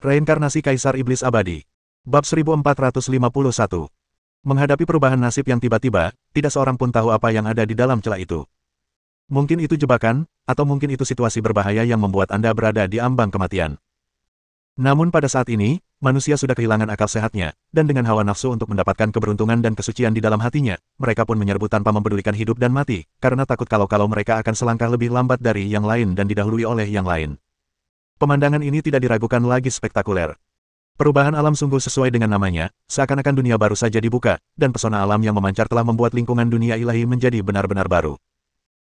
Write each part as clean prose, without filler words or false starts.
Reinkarnasi Kaisar Iblis Abadi. Bab 1451. Menghadapi perubahan nasib yang tiba-tiba, tidak seorang pun tahu apa yang ada di dalam celah itu. Mungkin itu jebakan, atau mungkin itu situasi berbahaya yang membuat Anda berada di ambang kematian. Namun pada saat ini, manusia sudah kehilangan akal sehatnya, dan dengan hawa nafsu untuk mendapatkan keberuntungan dan kesucian di dalam hatinya, mereka pun menyerbu tanpa mempedulikan hidup dan mati, karena takut kalau mereka akan selangkah lebih lambat dari yang lain dan didahului oleh yang lain. Pemandangan ini tidak diragukan lagi spektakuler. Perubahan alam sungguh sesuai dengan namanya, seakan-akan dunia baru saja dibuka, dan pesona alam yang memancar telah membuat lingkungan dunia ilahi menjadi benar-benar baru.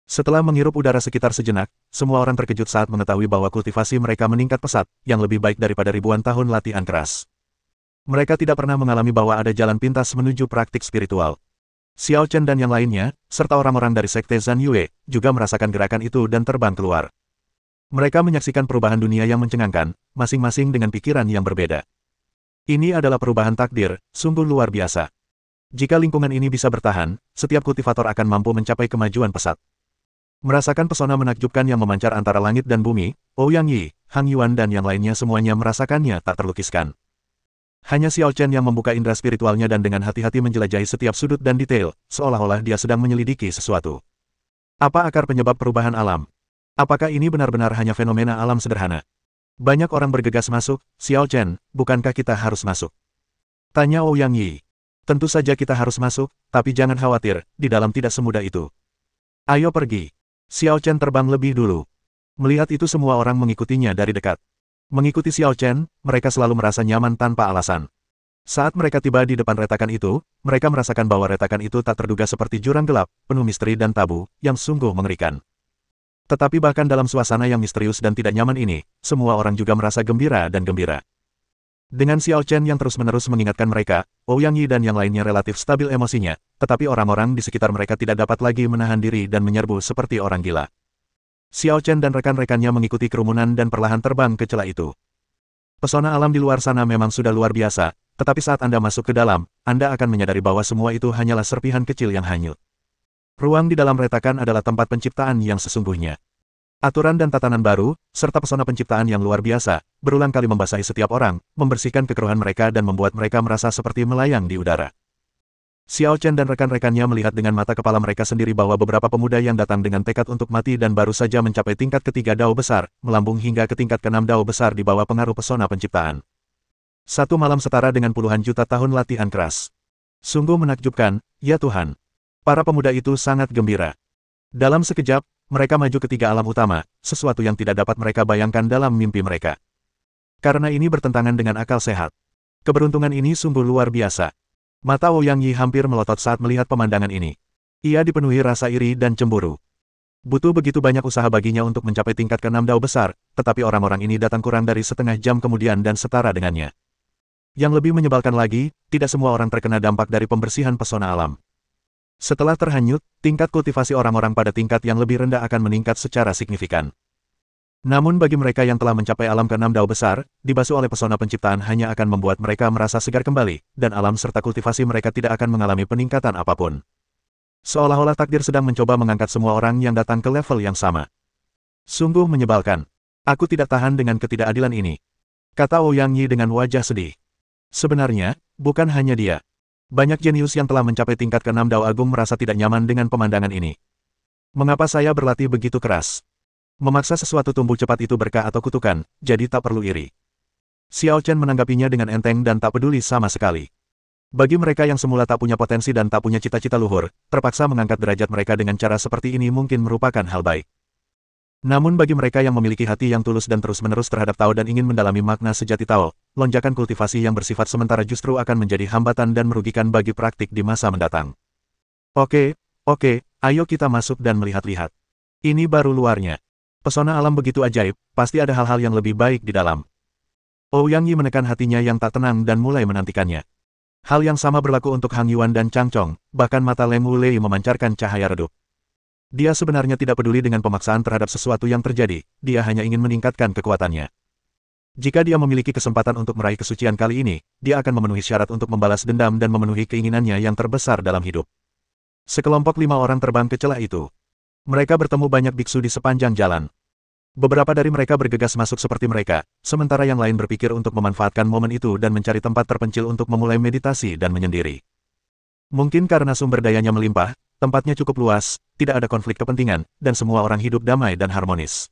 Setelah menghirup udara sekitar sejenak, semua orang terkejut saat mengetahui bahwa kultivasi mereka meningkat pesat, yang lebih baik daripada ribuan tahun latihan keras. Mereka tidak pernah mengalami bahwa ada jalan pintas menuju praktik spiritual. Xiao Chen dan yang lainnya, serta orang-orang dari Sekte Zhan Yue, juga merasakan gerakan itu dan terbang keluar. Mereka menyaksikan perubahan dunia yang mencengangkan, masing-masing dengan pikiran yang berbeda. Ini adalah perubahan takdir, sungguh luar biasa. Jika lingkungan ini bisa bertahan, setiap kultivator akan mampu mencapai kemajuan pesat. Merasakan pesona menakjubkan yang memancar antara langit dan bumi, Ouyang Yi, Hang Yuan dan yang lainnya semuanya merasakannya tak terlukiskan. Hanya Xiao Chen yang membuka indera spiritualnya dan dengan hati-hati menjelajahi setiap sudut dan detail, seolah-olah dia sedang menyelidiki sesuatu. Apa akar penyebab perubahan alam? Apakah ini benar-benar hanya fenomena alam sederhana? Banyak orang bergegas masuk. Xiao Chen, bukankah kita harus masuk? Tanya Ouyang Yi. Tentu saja kita harus masuk, tapi jangan khawatir, di dalam tidak semudah itu. Ayo pergi. Xiao Chen terbang lebih dulu. Melihat itu semua orang mengikutinya dari dekat. Mengikuti Xiao Chen, mereka selalu merasa nyaman tanpa alasan. Saat mereka tiba di depan retakan itu, mereka merasakan bahwa retakan itu tak terduga seperti jurang gelap, penuh misteri dan tabu, yang sungguh mengerikan. Tetapi bahkan dalam suasana yang misterius dan tidak nyaman ini, semua orang juga merasa gembira dan gembira. Dengan Xiao Chen yang terus-menerus mengingatkan mereka, Ouyang Yi dan yang lainnya relatif stabil emosinya, tetapi orang-orang di sekitar mereka tidak dapat lagi menahan diri dan menyerbu seperti orang gila. Xiao Chen dan rekan-rekannya mengikuti kerumunan dan perlahan terbang ke celah itu. Pesona alam di luar sana memang sudah luar biasa, tetapi saat Anda masuk ke dalam, Anda akan menyadari bahwa semua itu hanyalah serpihan kecil yang hanyut. Ruang di dalam retakan adalah tempat penciptaan yang sesungguhnya. Aturan dan tatanan baru, serta pesona penciptaan yang luar biasa, berulang kali membasahi setiap orang, membersihkan kekeruhan mereka dan membuat mereka merasa seperti melayang di udara. Xiao Chen dan rekan-rekannya melihat dengan mata kepala mereka sendiri bahwa beberapa pemuda yang datang dengan tekad untuk mati dan baru saja mencapai tingkat ketiga dao besar, melambung hingga ke tingkat keenam dao besar di bawah pengaruh pesona penciptaan. Satu malam setara dengan puluhan juta tahun latihan keras. Sungguh menakjubkan, ya Tuhan. Para pemuda itu sangat gembira. Dalam sekejap, mereka maju ke tiga alam utama, sesuatu yang tidak dapat mereka bayangkan dalam mimpi mereka. Karena ini bertentangan dengan akal sehat. Keberuntungan ini sungguh luar biasa. Mata Ouyang Yi hampir melotot saat melihat pemandangan ini. Ia dipenuhi rasa iri dan cemburu. Butuh begitu banyak usaha baginya untuk mencapai tingkat keenam dao besar, tetapi orang-orang ini datang kurang dari setengah jam kemudian dan setara dengannya. Yang lebih menyebalkan lagi, tidak semua orang terkena dampak dari pembersihan pesona alam. Setelah terhanyut, tingkat kultivasi orang-orang pada tingkat yang lebih rendah akan meningkat secara signifikan. Namun bagi mereka yang telah mencapai alam keenam dao besar, dibasuh oleh pesona penciptaan hanya akan membuat mereka merasa segar kembali, dan alam serta kultivasi mereka tidak akan mengalami peningkatan apapun. Seolah-olah takdir sedang mencoba mengangkat semua orang yang datang ke level yang sama. Sungguh menyebalkan. Aku tidak tahan dengan ketidakadilan ini. Kata Ouyang Yi dengan wajah sedih. Sebenarnya, bukan hanya dia. Banyak jenius yang telah mencapai tingkat keenam dao agung merasa tidak nyaman dengan pemandangan ini. Mengapa saya berlatih begitu keras? Memaksa sesuatu tumbuh cepat itu berkah atau kutukan, jadi tak perlu iri. Xiao Chen menanggapinya dengan enteng dan tak peduli sama sekali. Bagi mereka yang semula tak punya potensi dan tak punya cita-cita luhur, terpaksa mengangkat derajat mereka dengan cara seperti ini mungkin merupakan hal baik. Namun bagi mereka yang memiliki hati yang tulus dan terus-menerus terhadap Tao dan ingin mendalami makna sejati Tao, lonjakan kultivasi yang bersifat sementara justru akan menjadi hambatan dan merugikan bagi praktik di masa mendatang. Oke, ayo kita masuk dan melihat-lihat. Ini baru luarnya. Pesona alam begitu ajaib, pasti ada hal-hal yang lebih baik di dalam. Ouyang Yi menekan hatinya yang tak tenang dan mulai menantikannya. Hal yang sama berlaku untuk Hang Yuan dan Chang Chong, bahkan mata Leng Wulei memancarkan cahaya redup. Dia sebenarnya tidak peduli dengan pemaksaan terhadap sesuatu yang terjadi, dia hanya ingin meningkatkan kekuatannya. Jika dia memiliki kesempatan untuk meraih kesucian kali ini, dia akan memenuhi syarat untuk membalas dendam dan memenuhi keinginannya yang terbesar dalam hidup. Sekelompok 5 orang terbang ke celah itu. Mereka bertemu banyak biksu di sepanjang jalan. Beberapa dari mereka bergegas masuk seperti mereka, sementara yang lain berpikir untuk memanfaatkan momen itu dan mencari tempat terpencil untuk memulai meditasi dan menyendiri. Mungkin karena sumber dayanya melimpah, tempatnya cukup luas, tidak ada konflik kepentingan, dan semua orang hidup damai dan harmonis.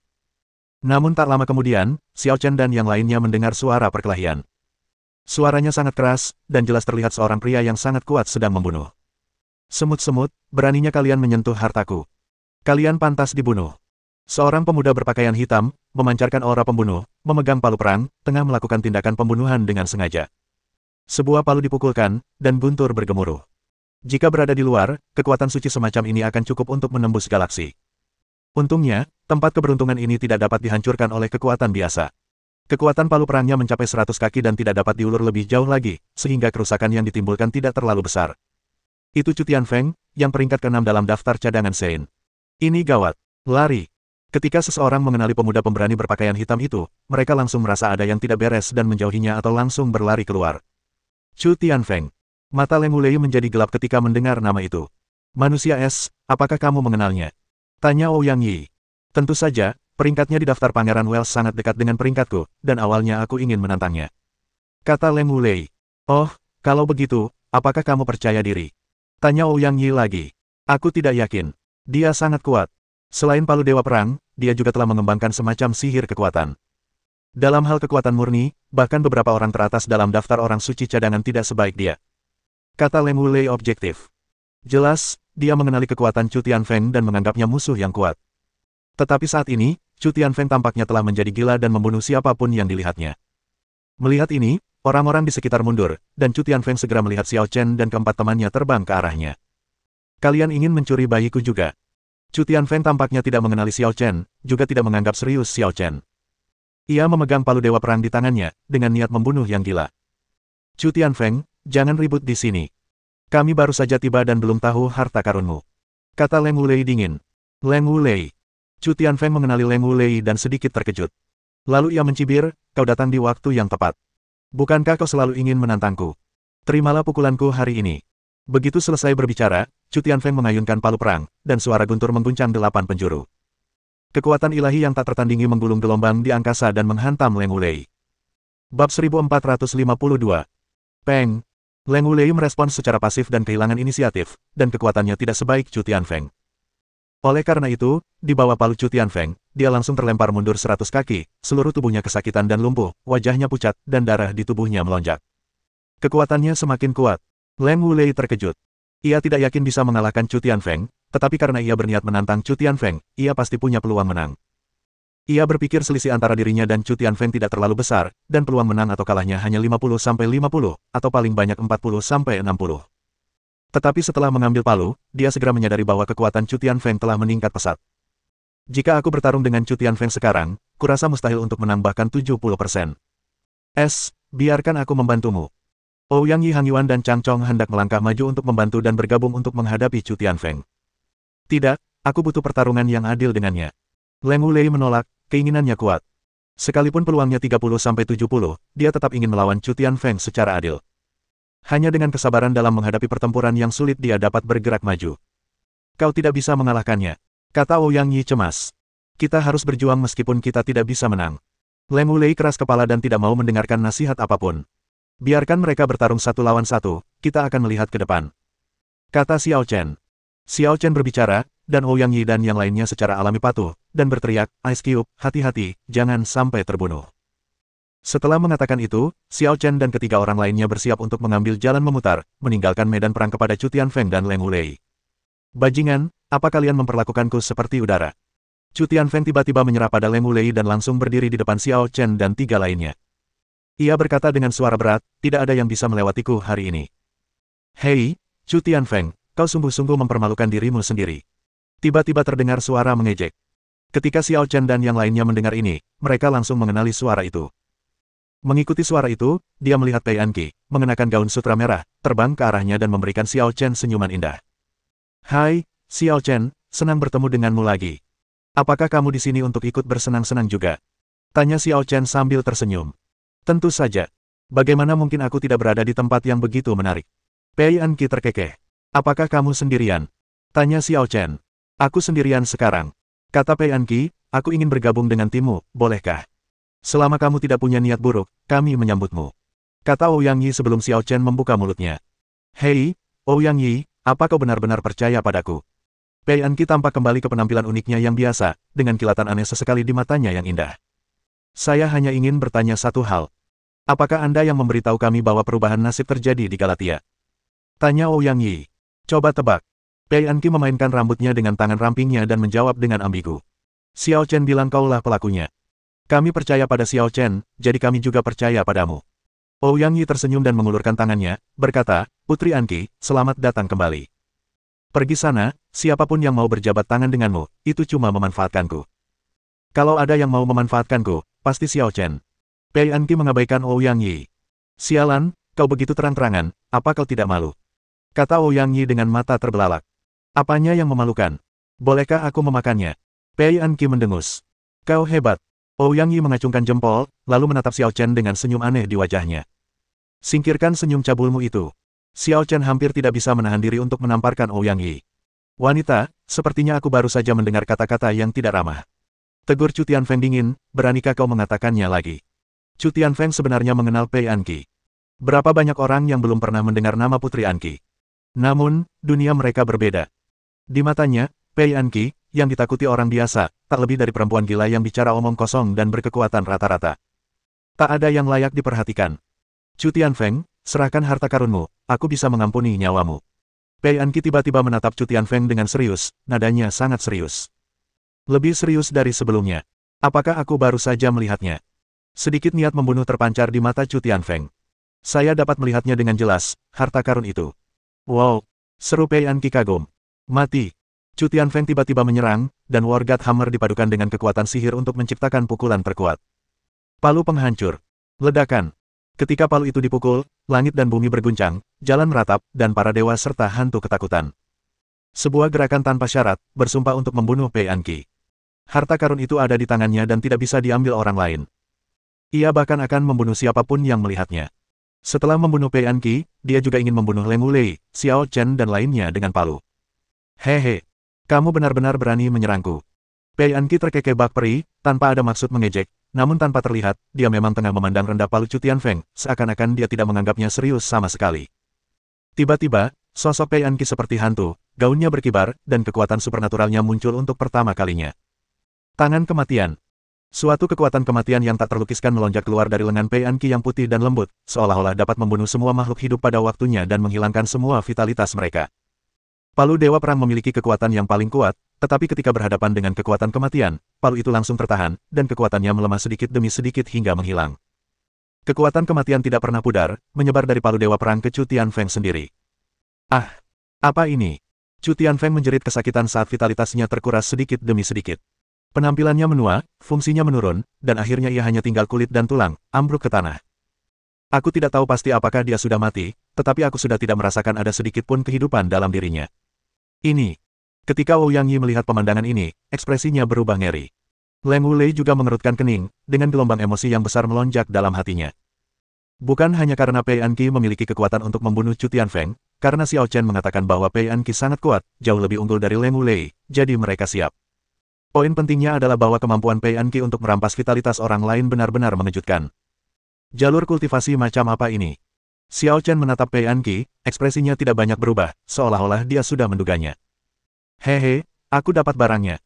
Namun tak lama kemudian, Xiao Chen dan yang lainnya mendengar suara perkelahian. Suaranya sangat keras, dan jelas terlihat seorang pria yang sangat kuat sedang membunuh. Semut-semut, beraninya kalian menyentuh hartaku. Kalian pantas dibunuh. Seorang pemuda berpakaian hitam, memancarkan aura pembunuh, memegang palu perang, tengah melakukan tindakan pembunuhan dengan sengaja. Sebuah palu dipukulkan, dan guntur bergemuruh. Jika berada di luar, kekuatan suci semacam ini akan cukup untuk menembus galaksi. Untungnya, tempat keberuntungan ini tidak dapat dihancurkan oleh kekuatan biasa. Kekuatan palu perangnya mencapai 100 kaki dan tidak dapat diulur lebih jauh lagi, sehingga kerusakan yang ditimbulkan tidak terlalu besar. Itu Chu Tianfeng, yang peringkat ke-6 dalam daftar cadangan Sein. Ini gawat. Lari. Ketika seseorang mengenali pemuda pemberani berpakaian hitam itu, mereka langsung merasa ada yang tidak beres dan menjauhinya atau langsung berlari keluar. Chu Tianfeng. Mata Leng Wulei menjadi gelap ketika mendengar nama itu. Manusia es, apakah kamu mengenalnya? Tanya Ouyang Yi. Tentu saja, peringkatnya di daftar Pangeran Wells sangat dekat dengan peringkatku, dan awalnya aku ingin menantangnya. Kata Leng Wulei. Oh, kalau begitu, apakah kamu percaya diri? Tanya Ouyang Yi lagi. Aku tidak yakin. Dia sangat kuat. Selain palu Dewa Perang, dia juga telah mengembangkan semacam sihir kekuatan. Dalam hal kekuatan murni, bahkan beberapa orang teratas dalam daftar orang suci cadangan tidak sebaik dia. Kata Leng Wulei objektif. Jelas, dia mengenali kekuatan Chu Tianfeng dan menganggapnya musuh yang kuat. Tetapi saat ini, Chu Tianfeng tampaknya telah menjadi gila dan membunuh siapapun yang dilihatnya. Melihat ini, orang-orang di sekitar mundur, dan Chu Tianfeng segera melihat Xiao Chen dan keempat temannya terbang ke arahnya. Kalian ingin mencuri bayiku juga? Chu Tianfeng tampaknya tidak mengenali Xiao Chen, juga tidak menganggap serius Xiao Chen. Ia memegang palu Dewa Perang di tangannya, dengan niat membunuh yang gila. Chu Tianfeng, jangan ribut di sini. Kami baru saja tiba dan belum tahu harta karunmu. Kata Leng Wulei dingin. Leng Wulei. Chu Tianfeng mengenali Leng Wulei dan sedikit terkejut. Lalu ia mencibir, kau datang di waktu yang tepat. Bukankah kau selalu ingin menantangku? Terimalah pukulanku hari ini. Begitu selesai berbicara, Chu Tianfeng mengayunkan palu perang, dan suara guntur mengguncang 8 penjuru. Kekuatan ilahi yang tak tertandingi menggulung gelombang di angkasa dan menghantam Leng Wulei. Bab 1452. Peng. Leng Wulei merespons secara pasif dan kehilangan inisiatif, dan kekuatannya tidak sebaik Chu Tianfeng. Oleh karena itu, di bawah palu Chu Tianfeng, dia langsung terlempar mundur 100 kaki, seluruh tubuhnya kesakitan dan lumpuh, wajahnya pucat, dan darah di tubuhnya melonjak. Kekuatannya semakin kuat. Leng Wulei terkejut. Ia tidak yakin bisa mengalahkan Chu Tianfeng, tetapi karena ia berniat menantang Chu Tianfeng, ia pasti punya peluang menang. Ia berpikir selisih antara dirinya dan Chu Tianfeng tidak terlalu besar, dan peluang menang atau kalahnya hanya 50-50, atau paling banyak 40-60. Tetapi setelah mengambil palu, dia segera menyadari bahwa kekuatan Chu Tianfeng telah meningkat pesat. Jika aku bertarung dengan Chu Tianfeng sekarang, kurasa mustahil untuk menang bahkan 70%. Biarkan aku membantumu. Ouyang Yi, Hang Yuan dan Chang Chong hendak melangkah maju untuk membantu dan bergabung untuk menghadapi Chu Tianfeng. Tidak, aku butuh pertarungan yang adil dengannya. Leng Wulei menolak, keinginannya kuat. Sekalipun peluangnya 30-70, dia tetap ingin melawan Chu Tianfeng secara adil. Hanya dengan kesabaran dalam menghadapi pertempuran yang sulit dia dapat bergerak maju. Kau tidak bisa mengalahkannya, kata Ouyang Yi cemas. Kita harus berjuang meskipun kita tidak bisa menang. Leng Wulei keras kepala dan tidak mau mendengarkan nasihat apapun. Biarkan mereka bertarung 1 lawan 1, kita akan melihat ke depan. Kata Xiao Chen. Xiao Chen berbicara, dan Ouyang Yi dan yang lainnya secara alami patuh, dan berteriak, Ice Cube, hati-hati, jangan sampai terbunuh. Setelah mengatakan itu, Xiao Chen dan ketiga orang lainnya bersiap untuk mengambil jalan memutar, meninggalkan medan perang kepada Chu Tianfeng dan Leng Wulei. Bajingan, apa kalian memperlakukanku seperti udara? Chu Tianfeng tiba-tiba menyerah pada Leng Wulei dan langsung berdiri di depan Xiao Chen dan 3 lainnya. Ia berkata dengan suara berat, tidak ada yang bisa melewatiku hari ini. Hei, Chu Tianfeng, kau sungguh-sungguh mempermalukan dirimu sendiri. Tiba-tiba terdengar suara mengejek. Ketika Xiao Chen dan yang lainnya mendengar ini, mereka langsung mengenali suara itu. Mengikuti suara itu, dia melihat Pei Anqi, mengenakan gaun sutra merah, terbang ke arahnya dan memberikan Xiao Chen senyuman indah. Hai, Xiao Chen, senang bertemu denganmu lagi. Apakah kamu di sini untuk ikut bersenang-senang juga? Tanya Xiao Chen sambil tersenyum. Tentu saja. Bagaimana mungkin aku tidak berada di tempat yang begitu menarik? Pei Anqi terkekeh. Apakah kamu sendirian? Tanya Xiao Chen. Aku sendirian sekarang. Kata Pei Anqi, aku ingin bergabung dengan timmu, bolehkah? Selama kamu tidak punya niat buruk, kami menyambutmu. Kata Ouyang Yi sebelum Xiao Chen membuka mulutnya. Hei, Ouyang Yi, apa kau benar-benar percaya padaku? Pei Anqi tampak kembali ke penampilan uniknya yang biasa, dengan kilatan aneh sesekali di matanya yang indah. Saya hanya ingin bertanya satu hal. Apakah Anda yang memberitahu kami bahwa perubahan nasib terjadi di Galatia? Tanya Ouyang Yi. Coba tebak. Pei Anqi memainkan rambutnya dengan tangan rampingnya dan menjawab dengan ambigu. Xiao Chen bilang kaulah pelakunya. Kami percaya pada Xiao Chen, jadi kami juga percaya padamu. Ouyang Yi tersenyum dan mengulurkan tangannya, berkata, Putri Anqi, selamat datang kembali. Pergi sana, siapapun yang mau berjabat tangan denganmu, itu cuma memanfaatkanku. Kalau ada yang mau memanfaatkanku, pasti Xiao Chen. Pei Anqi mengabaikan Ouyang Yi. Sialan, kau begitu terang-terangan, apa kau tidak malu? Kata Ouyang Yi dengan mata terbelalak. Apanya yang memalukan? Bolehkah aku memakannya? Pei Anqi mendengus. Kau hebat. Ouyang Yi mengacungkan jempol, lalu menatap Xiao Chen dengan senyum aneh di wajahnya. Singkirkan senyum cabulmu itu. Xiao Chen hampir tidak bisa menahan diri untuk menamparkan Ouyang Yi. Wanita, sepertinya aku baru saja mendengar kata-kata yang tidak ramah. Tegur Chu Tianfeng dingin, beranikah kau mengatakannya lagi? Chu Tianfeng sebenarnya mengenal Pei Anqi. Berapa banyak orang yang belum pernah mendengar nama Putri Anqi. Namun, dunia mereka berbeda. Di matanya, Pei Anqi, yang ditakuti orang biasa, tak lebih dari perempuan gila yang bicara omong kosong dan berkekuatan rata-rata. Tak ada yang layak diperhatikan. Chu Tianfeng, serahkan harta karunmu, aku bisa mengampuni nyawamu. Pei Anqi tiba-tiba menatap Chu Tianfeng dengan serius, nadanya sangat serius. Lebih serius dari sebelumnya. Apakah aku baru saja melihatnya? Sedikit niat membunuh terpancar di mata Chu Tianfeng. Saya dapat melihatnya dengan jelas, harta karun itu. Wow! Seru Pei Anqi kagum. Mati! Chu Tianfeng tiba-tiba menyerang, dan War God Hammer dipadukan dengan kekuatan sihir untuk menciptakan pukulan terkuat. Palu penghancur. Ledakan. Ketika palu itu dipukul, langit dan bumi berguncang, jalan meratap, dan para dewa serta hantu ketakutan. Sebuah gerakan tanpa syarat, bersumpah untuk membunuh Pei Anqi. Harta karun itu ada di tangannya dan tidak bisa diambil orang lain. Ia bahkan akan membunuh siapapun yang melihatnya. Setelah membunuh Pei Anqi, dia juga ingin membunuh Leng Wulei, Xiao Chen dan lainnya dengan palu. Hehe, kamu benar-benar berani menyerangku. Pei Anqi terkekeh bak peri, tanpa ada maksud mengejek, namun tanpa terlihat, dia memang tengah memandang rendah palu Chu Tianfeng, seakan-akan dia tidak menganggapnya serius sama sekali. Tiba-tiba, sosok Pei Anqi seperti hantu, gaunnya berkibar, dan kekuatan supernaturalnya muncul untuk pertama kalinya. Tangan kematian. Suatu kekuatan kematian yang tak terlukiskan melonjak keluar dari lengan Pei Anqi yang putih dan lembut, seolah-olah dapat membunuh semua makhluk hidup pada waktunya dan menghilangkan semua vitalitas mereka. Palu Dewa Perang memiliki kekuatan yang paling kuat, tetapi ketika berhadapan dengan kekuatan kematian, palu itu langsung tertahan, dan kekuatannya melemah sedikit demi sedikit hingga menghilang. Kekuatan kematian tidak pernah pudar, menyebar dari Palu Dewa Perang ke Chu Tianfeng sendiri. Ah! Apa ini? Chu Tianfeng menjerit kesakitan saat vitalitasnya terkuras sedikit demi sedikit. Penampilannya menua, fungsinya menurun, dan akhirnya ia hanya tinggal kulit dan tulang, ambruk ke tanah. Aku tidak tahu pasti apakah dia sudah mati, tetapi aku sudah tidak merasakan ada sedikit pun kehidupan dalam dirinya. Ini. Ketika Ouyang Yi melihat pemandangan ini, ekspresinya berubah ngeri. Leng Wulei juga mengerutkan kening, dengan gelombang emosi yang besar melonjak dalam hatinya. Bukan hanya karena Pei Anqi memiliki kekuatan untuk membunuh Chu Tianfeng, karena Xiao Chen mengatakan bahwa Pei Anqi sangat kuat, jauh lebih unggul dari Leng Wulei, jadi mereka siap. Poin pentingnya adalah bahwa kemampuan Pei Anqi untuk merampas vitalitas orang lain benar-benar mengejutkan. Jalur kultivasi macam apa ini? Xiao Chen menatap Pei Anqi, ekspresinya tidak banyak berubah, seolah-olah dia sudah menduganya. Hehe, aku dapat barangnya.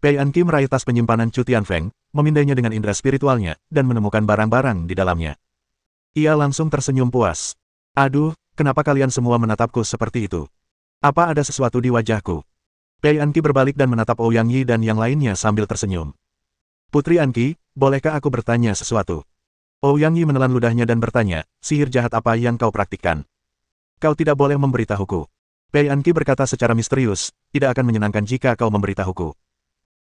Pei Anqi meraih tas penyimpanan Chu Tianfeng, memindainya dengan indera spiritualnya, dan menemukan barang-barang di dalamnya. Ia langsung tersenyum puas. Aduh, kenapa kalian semua menatapku seperti itu? Apa ada sesuatu di wajahku? Pei Anqi berbalik dan menatap Ouyang Yi dan yang lainnya sambil tersenyum. Putri Anqi, bolehkah aku bertanya sesuatu? Ouyang Yi menelan ludahnya dan bertanya, sihir jahat apa yang kau praktikkan? Kau tidak boleh memberitahuku. Pei Anqi berkata secara misterius, tidak akan menyenangkan jika kau memberitahuku.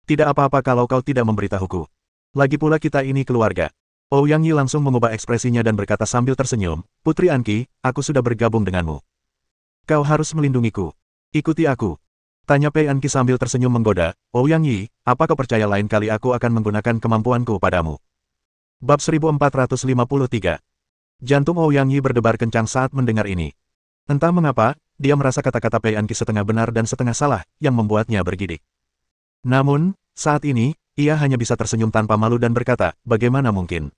Tidak apa-apa kalau kau tidak memberitahuku. Lagi pula kita ini keluarga. Ouyang Yi langsung mengubah ekspresinya dan berkata sambil tersenyum, Putri Anqi, aku sudah bergabung denganmu. Kau harus melindungiku. Ikuti aku. Tanya Pei Anqi sambil tersenyum menggoda, Ouyang Yi, apa kau percaya lain kali aku akan menggunakan kemampuanku padamu? Bab 1453. Jantung Ouyang Yi berdebar kencang saat mendengar ini. Entah mengapa, dia merasa kata-kata Pei Anqi setengah benar dan setengah salah, yang membuatnya bergidik. Namun, saat ini, ia hanya bisa tersenyum tanpa malu dan berkata, bagaimana mungkin?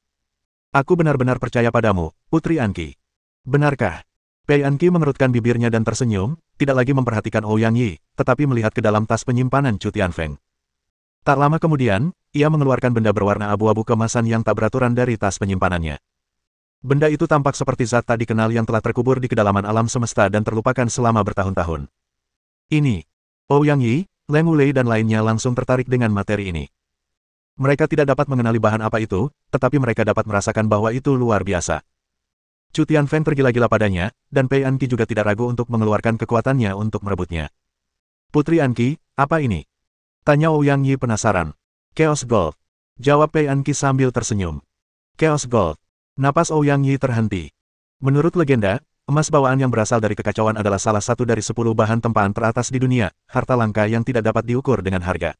Aku benar-benar percaya padamu, Putri Anqi. Benarkah? Pei Anqi mengerutkan bibirnya dan tersenyum, tidak lagi memperhatikan Ouyang Yi, tetapi melihat ke dalam tas penyimpanan Chu Tianfeng. Tak lama kemudian, ia mengeluarkan benda berwarna abu-abu kemasan yang tak beraturan dari tas penyimpanannya. Benda itu tampak seperti zat tak dikenal yang telah terkubur di kedalaman alam semesta dan terlupakan selama bertahun-tahun. Ini. Ouyang Yi, Leng Wulei dan lainnya langsung tertarik dengan materi ini. Mereka tidak dapat mengenali bahan apa itu, tetapi mereka dapat merasakan bahwa itu luar biasa. Chu Tianfeng tergila-gila padanya, dan Pei Anqi juga tidak ragu untuk mengeluarkan kekuatannya untuk merebutnya. Putri Anqi, apa ini? Tanya Ouyang Yi penasaran. Chaos Gold. Jawab Pei Anqi sambil tersenyum. Chaos Gold. Napas Ouyang Yi terhenti. Menurut legenda, emas bawaan yang berasal dari kekacauan adalah salah satu dari 10 bahan tempaan teratas di dunia, harta langka yang tidak dapat diukur dengan harga.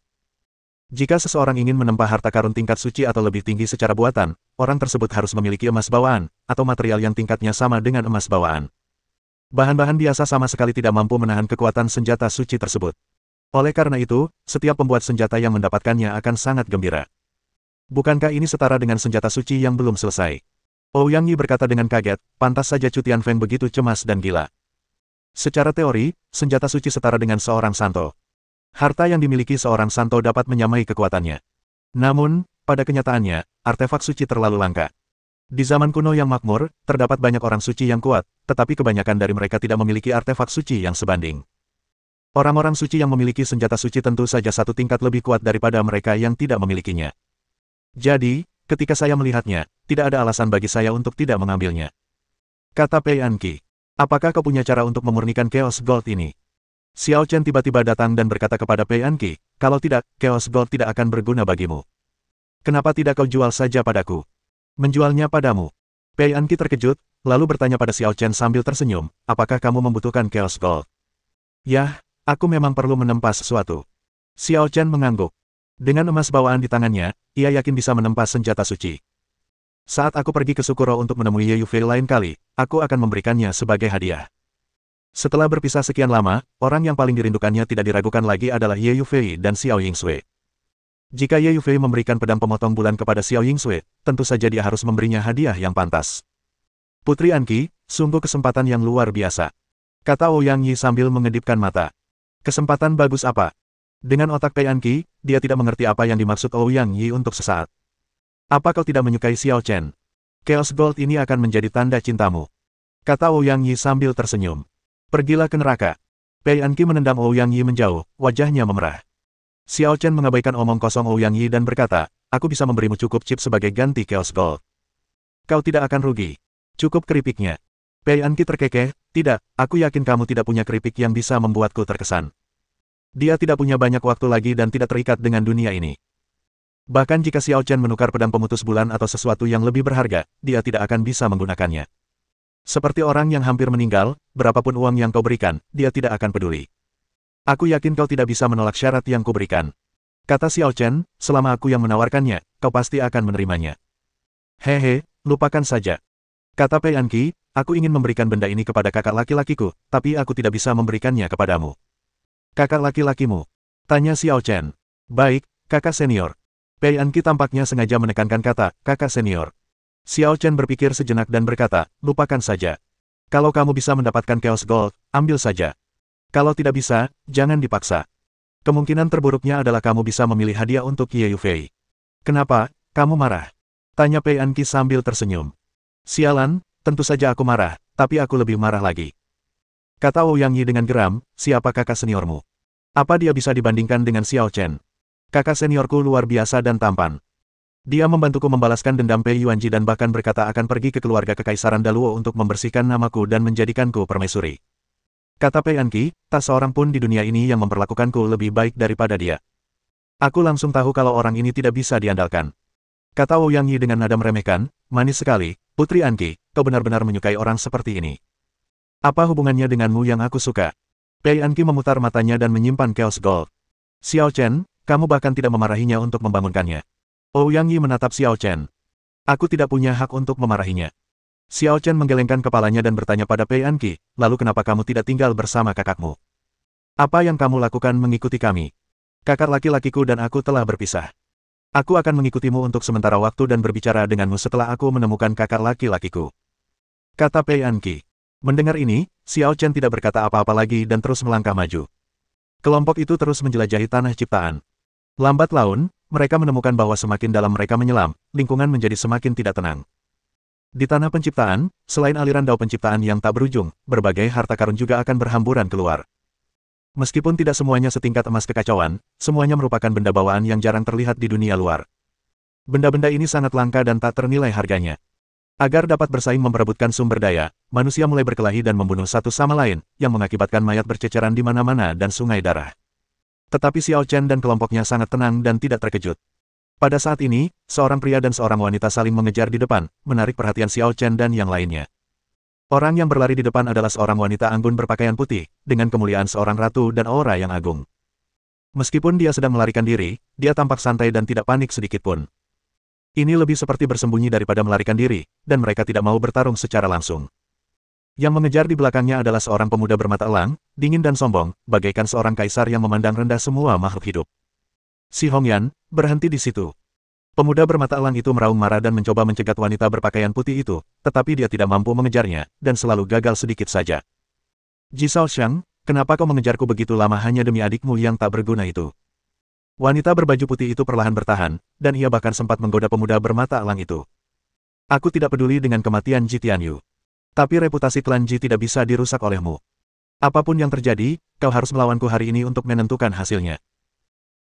Jika seseorang ingin menempa harta karun tingkat suci atau lebih tinggi secara buatan, orang tersebut harus memiliki emas bawaan, atau material yang tingkatnya sama dengan emas bawaan. Bahan-bahan biasa sama sekali tidak mampu menahan kekuatan senjata suci tersebut. Oleh karena itu, setiap pembuat senjata yang mendapatkannya akan sangat gembira. Bukankah ini setara dengan senjata suci yang belum selesai? Ouyang Yi berkata dengan kaget, pantas saja Chu Tianfeng begitu cemas dan gila. Secara teori, senjata suci setara dengan seorang santo. Harta yang dimiliki seorang santo dapat menyamai kekuatannya. Namun, pada kenyataannya, artefak suci terlalu langka. Di zaman kuno yang makmur, terdapat banyak orang suci yang kuat, tetapi kebanyakan dari mereka tidak memiliki artefak suci yang sebanding. Orang-orang suci yang memiliki senjata suci tentu saja satu tingkat lebih kuat daripada mereka yang tidak memilikinya. Jadi, ketika saya melihatnya, tidak ada alasan bagi saya untuk tidak mengambilnya. Kata Pei Anqi, apakah kau punya cara untuk memurnikan Chaos Gold ini? Xiao Chen tiba-tiba datang dan berkata kepada Pei Anqi, kalau tidak, Chaos Gold tidak akan berguna bagimu. Kenapa tidak kau jual saja padaku? Menjualnya padamu. Pei Anqi terkejut, lalu bertanya pada Xiao Chen sambil tersenyum, apakah kamu membutuhkan Chaos Gold? Yah, aku memang perlu menempa sesuatu. Xiao Chen mengangguk. Dengan emas bawaan di tangannya, ia yakin bisa menempa senjata suci. Saat aku pergi ke Sukuro untuk menemui Ye Yufei lain kali, aku akan memberikannya sebagai hadiah. Setelah berpisah sekian lama, orang yang paling dirindukannya tidak diragukan lagi adalah Ye Yufei dan Xiao Yingsui. Jika Ye Yufei memberikan pedang pemotong bulan kepada Xiao Yingsui, tentu saja dia harus memberinya hadiah yang pantas. Putri Anqi, sungguh kesempatan yang luar biasa. Kata Ouyang Yi sambil mengedipkan mata. Kesempatan bagus apa? Dengan otak Pei Anqi, dia tidak mengerti apa yang dimaksud Ouyang Yi untuk sesaat. Apa kau tidak menyukai Xiao Chen? Chaos Gold ini akan menjadi tanda cintamu. Kata Ouyang Yi sambil tersenyum. Pergilah ke neraka. Pei Anqi menendang Ouyang Yi menjauh, wajahnya memerah. Xiao Chen mengabaikan omong kosong Ouyang Yi dan berkata, aku bisa memberimu cukup chip sebagai ganti Chaos Gold. Kau tidak akan rugi. Cukup keripiknya. Pei Anqi terkekeh, tidak, aku yakin kamu tidak punya keripik yang bisa membuatku terkesan. Dia tidak punya banyak waktu lagi dan tidak terikat dengan dunia ini. Bahkan jika Xiao Chen menukar pedang pemutus bulan atau sesuatu yang lebih berharga, dia tidak akan bisa menggunakannya. Seperti orang yang hampir meninggal, berapapun uang yang kau berikan, dia tidak akan peduli. Aku yakin kau tidak bisa menolak syarat yang kuberikan. Kata Xiao Chen, selama aku yang menawarkannya, kau pasti akan menerimanya. Hehe, lupakan saja. Kata Pei Anqi, aku ingin memberikan benda ini kepada kakak laki-lakiku, tapi aku tidak bisa memberikannya kepadamu. Kakak laki-lakimu? Tanya Xiao Chen. Baik, kakak senior. Pei Anqi tampaknya sengaja menekankan kata, kakak senior. Xiao Chen berpikir sejenak dan berkata, lupakan saja. Kalau kamu bisa mendapatkan Chaos Gold, ambil saja. Kalau tidak bisa, jangan dipaksa. Kemungkinan terburuknya adalah kamu bisa memilih hadiah untuk Ye Yufei. Kenapa, kamu marah? Tanya Pei Anqi sambil tersenyum. Sialan, tentu saja aku marah, tapi aku lebih marah lagi. Kata Ouyang Yi dengan geram, siapa kakak seniormu? Apa dia bisa dibandingkan dengan Xiao Chen? Kakak seniorku luar biasa dan tampan. Dia membantuku membalaskan dendam Pei Yuanji dan bahkan berkata akan pergi ke keluarga Kekaisaran Daluo untuk membersihkan namaku dan menjadikanku permaisuri. Kata Pei Anqi, tak seorang pun di dunia ini yang memperlakukanku lebih baik daripada dia. Aku langsung tahu kalau orang ini tidak bisa diandalkan. Kata Ouyang Yi dengan nada meremehkan, manis sekali, Putri Anqi, kau benar-benar menyukai orang seperti ini. Apa hubungannya denganmu yang aku suka? Pei Anqi memutar matanya dan menyimpan Chaos Gold. Xiao Chen, kamu bahkan tidak memarahinya untuk membangunkannya. Ouyang Yi menatap Xiao Chen. Aku tidak punya hak untuk memarahinya. Xiao Chen menggelengkan kepalanya dan bertanya pada Pei Anqi, lalu kenapa kamu tidak tinggal bersama kakakmu? Apa yang kamu lakukan mengikuti kami? Kakak laki-lakiku dan aku telah berpisah. Aku akan mengikutimu untuk sementara waktu dan berbicara denganmu setelah aku menemukan kakak laki-lakiku. Kata Pei Anqi. Mendengar ini, Xiao Chen tidak berkata apa-apa lagi dan terus melangkah maju. Kelompok itu terus menjelajahi tanah ciptaan. Lambat laun, mereka menemukan bahwa semakin dalam mereka menyelam, lingkungan menjadi semakin tidak tenang. Di tanah penciptaan, selain aliran dao penciptaan yang tak berujung, berbagai harta karun juga akan berhamburan keluar. Meskipun tidak semuanya setingkat emas kekacauan, semuanya merupakan benda bawaan yang jarang terlihat di dunia luar. Benda-benda ini sangat langka dan tak ternilai harganya. Agar dapat bersaing memperebutkan sumber daya, manusia mulai berkelahi dan membunuh satu sama lain, yang mengakibatkan mayat berceceran di mana-mana dan sungai darah. Tetapi Xiao Chen dan kelompoknya sangat tenang dan tidak terkejut. Pada saat ini, seorang pria dan seorang wanita saling mengejar di depan, menarik perhatian Xiao Chen dan yang lainnya. Orang yang berlari di depan adalah seorang wanita anggun berpakaian putih, dengan kemuliaan seorang ratu dan aura yang agung. Meskipun dia sedang melarikan diri, dia tampak santai dan tidak panik sedikitpun. Ini lebih seperti bersembunyi daripada melarikan diri, dan mereka tidak mau bertarung secara langsung. Yang mengejar di belakangnya adalah seorang pemuda bermata elang, dingin dan sombong, bagaikan seorang kaisar yang memandang rendah semua makhluk hidup. Si Hongyan, berhenti di situ. Pemuda bermata elang itu meraung marah dan mencoba mencegat wanita berpakaian putih itu, tetapi dia tidak mampu mengejarnya, dan selalu gagal sedikit saja. Ji Shaoxiang, kenapa kau mengejarku begitu lama hanya demi adikmu yang tak berguna itu? Wanita berbaju putih itu perlahan bertahan, dan ia bahkan sempat menggoda pemuda bermata elang itu. Aku tidak peduli dengan kematian Ji Tianyu. Tapi reputasi klan Ji tidak bisa dirusak olehmu. Apapun yang terjadi, kau harus melawanku hari ini untuk menentukan hasilnya.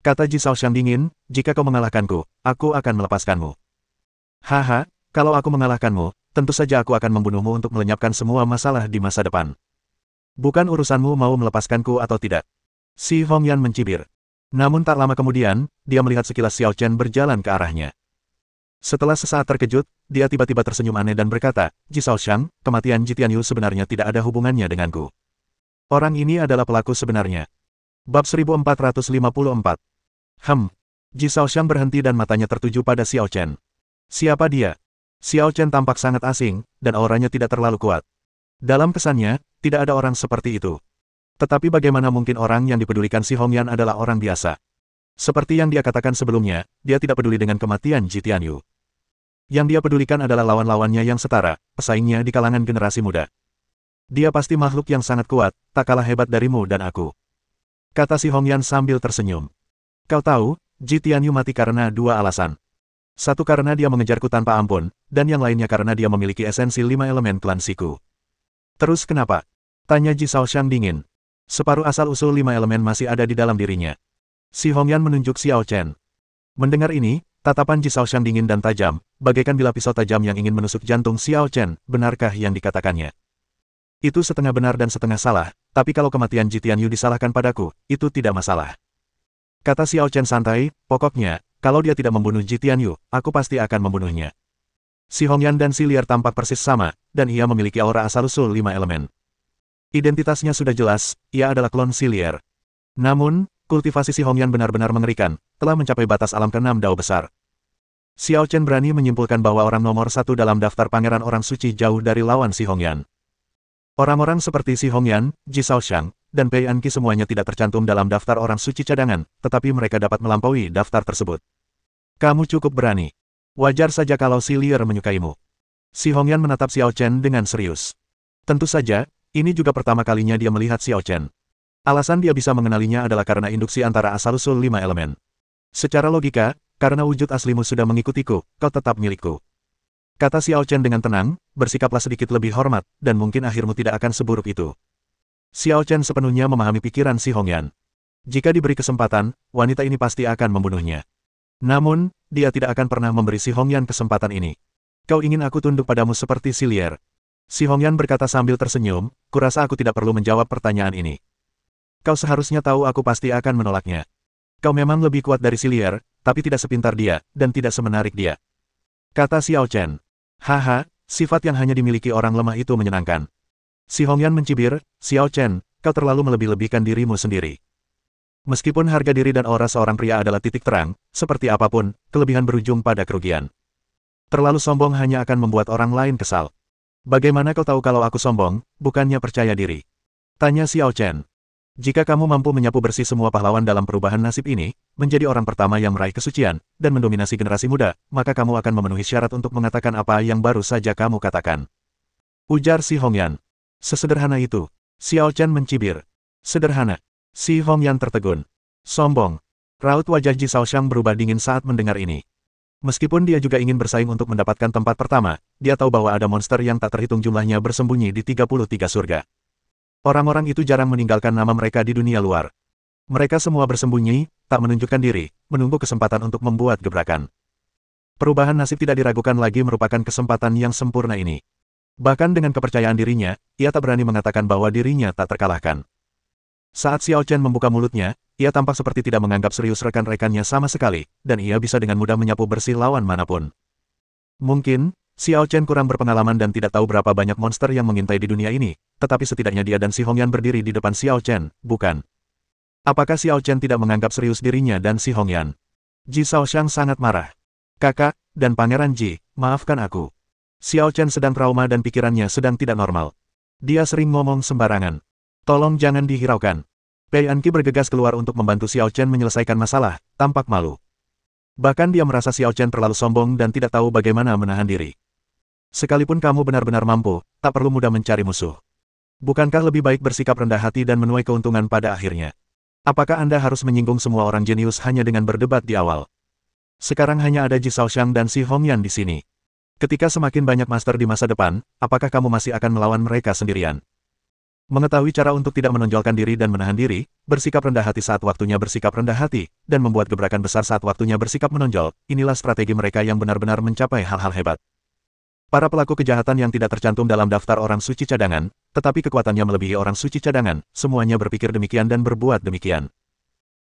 Kata Ji Shaoxiang dingin, jika kau mengalahkanku, aku akan melepaskanmu. Haha, kalau aku mengalahkanmu, tentu saja aku akan membunuhmu untuk melenyapkan semua masalah di masa depan. Bukan urusanmu mau melepaskanku atau tidak. Si Hongyan mencibir. Namun tak lama kemudian, dia melihat sekilas Xiao Chen berjalan ke arahnya. Setelah sesaat terkejut, dia tiba-tiba tersenyum aneh dan berkata, Ji Shaoxiang, kematian Ji Tianyu sebenarnya tidak ada hubungannya denganku. Orang ini adalah pelaku sebenarnya. Bab 1454. Ji Shaoxiang berhenti dan matanya tertuju pada Xiao Chen. Siapa dia? Xiao Chen tampak sangat asing, dan auranya tidak terlalu kuat. Dalam kesannya, tidak ada orang seperti itu. Tetapi bagaimana mungkin orang yang dipedulikan si Hongyan adalah orang biasa? Seperti yang dia katakan sebelumnya, dia tidak peduli dengan kematian Ji Tianyu. Yang dia pedulikan adalah lawan-lawannya yang setara, pesaingnya di kalangan generasi muda. Dia pasti makhluk yang sangat kuat, tak kalah hebat darimu dan aku. Kata si Hongyan sambil tersenyum. Kau tahu, Ji Tianyu mati karena dua alasan. Satu karena dia mengejarku tanpa ampun, dan yang lainnya karena dia memiliki esensi 5 elemen klan Siku. Terus kenapa? Tanya Ji Shaoxiang dingin. Separuh asal-usul 5 elemen masih ada di dalam dirinya. Si Hongyan menunjuk Xiao Chen. Mendengar ini, tatapan Ji Shaoxiang dingin dan tajam, bagaikan bilah pisau tajam yang ingin menusuk jantung Xiao Chen, benarkah yang dikatakannya? Itu setengah benar dan setengah salah, tapi kalau kematian Ji Tianyu disalahkan padaku, itu tidak masalah. Kata Xiao Chen santai, pokoknya, kalau dia tidak membunuh Ji Tianyu, aku pasti akan membunuhnya. Si Hongyan dan si Lier tampak persis sama, dan ia memiliki aura asal-usul 5 elemen. Identitasnya sudah jelas, ia adalah klon si Lier. Namun, kultivasi si Hongyan benar-benar mengerikan, telah mencapai batas alam ke-6 dao besar. Xiao Chen berani menyimpulkan bahwa orang nomor 1 dalam daftar pangeran orang suci jauh dari lawan si Hongyan. Orang-orang seperti si Hongyan, Ji Shaoxiang, dan Pei Anqi semuanya tidak tercantum dalam daftar orang suci cadangan, tetapi mereka dapat melampaui daftar tersebut. Kamu cukup berani. Wajar saja kalau si Lier menyukaimu. Si Hongyan menatap Xiao Chen dengan serius. Tentu saja, ini juga pertama kalinya dia melihat Xiao Chen. Alasan dia bisa mengenalinya adalah karena induksi antara asal-usul 5 elemen. Secara logika, karena wujud aslimu sudah mengikutiku, kau tetap milikku. Kata Xiao Chen dengan tenang, bersikaplah sedikit lebih hormat, dan mungkin akhirmu tidak akan seburuk itu. Xiao Chen sepenuhnya memahami pikiran si Hongyan. Jika diberi kesempatan, wanita ini pasti akan membunuhnya. Namun, dia tidak akan pernah memberi si Hongyan kesempatan ini. Kau ingin aku tunduk padamu seperti si Lier? Si Hongyan berkata sambil tersenyum, kurasa aku tidak perlu menjawab pertanyaan ini. Kau seharusnya tahu aku pasti akan menolaknya. Kau memang lebih kuat dari si Lier, tapi tidak sepintar dia, dan tidak semenarik dia. Kata Xiao Chen. Haha, sifat yang hanya dimiliki orang lemah itu menyenangkan. Si Hongyan mencibir, Xiao Chen, kau terlalu melebih-lebihkan dirimu sendiri. Meskipun harga diri dan aura seorang pria adalah titik terang, seperti apapun, kelebihan berujung pada kerugian. Terlalu sombong hanya akan membuat orang lain kesal. Bagaimana kau tahu kalau aku sombong, bukannya percaya diri? Tanya Xiao Chen. Jika kamu mampu menyapu bersih semua pahlawan dalam perubahan nasib ini, menjadi orang pertama yang meraih kesucian, dan mendominasi generasi muda, maka kamu akan memenuhi syarat untuk mengatakan apa yang baru saja kamu katakan. Ujar Si Hongyan. Sesederhana itu. Xiao Chen mencibir. Sederhana. Si Hongyan tertegun. Sombong. Raut wajah Ji Shaoxiang berubah dingin saat mendengar ini. Meskipun dia juga ingin bersaing untuk mendapatkan tempat pertama, dia tahu bahwa ada monster yang tak terhitung jumlahnya bersembunyi di 33 surga. Orang-orang itu jarang meninggalkan nama mereka di dunia luar. Mereka semua bersembunyi, tak menunjukkan diri, menunggu kesempatan untuk membuat gebrakan. Perubahan nasib tidak diragukan lagi merupakan kesempatan yang sempurna ini. Bahkan dengan kepercayaan dirinya, ia tak berani mengatakan bahwa dirinya tak terkalahkan. Saat Xiao Chen membuka mulutnya, ia tampak seperti tidak menganggap serius rekan-rekannya sama sekali, dan ia bisa dengan mudah menyapu bersih lawan manapun. Mungkin, Xiao Chen kurang berpengalaman dan tidak tahu berapa banyak monster yang mengintai di dunia ini, tetapi setidaknya dia dan Si Hongyan berdiri di depan Xiao Chen, bukan? Apakah Xiao Chen tidak menganggap serius dirinya dan Si Hongyan? Ji Shaoxiang sangat marah. Kakak, dan Pangeran Ji, maafkan aku. Xiao Chen sedang trauma dan pikirannya sedang tidak normal. Dia sering ngomong sembarangan. Tolong jangan dihiraukan. Pei Anqi bergegas keluar untuk membantu Xiao Chen menyelesaikan masalah, tampak malu. Bahkan dia merasa Xiao Chen terlalu sombong dan tidak tahu bagaimana menahan diri. Sekalipun kamu benar-benar mampu, tak perlu mudah mencari musuh. Bukankah lebih baik bersikap rendah hati dan menuai keuntungan pada akhirnya? Apakah Anda harus menyinggung semua orang jenius hanya dengan berdebat di awal? Sekarang hanya ada Ji Shaoxiang dan Si Hongyan di sini. Ketika semakin banyak master di masa depan, apakah kamu masih akan melawan mereka sendirian? Mengetahui cara untuk tidak menonjolkan diri dan menahan diri, bersikap rendah hati saat waktunya bersikap rendah hati, dan membuat gebrakan besar saat waktunya bersikap menonjol, inilah strategi mereka yang benar-benar mencapai hal-hal hebat. Para pelaku kejahatan yang tidak tercantum dalam daftar orang suci cadangan, tetapi kekuatannya melebihi orang suci cadangan, semuanya berpikir demikian dan berbuat demikian.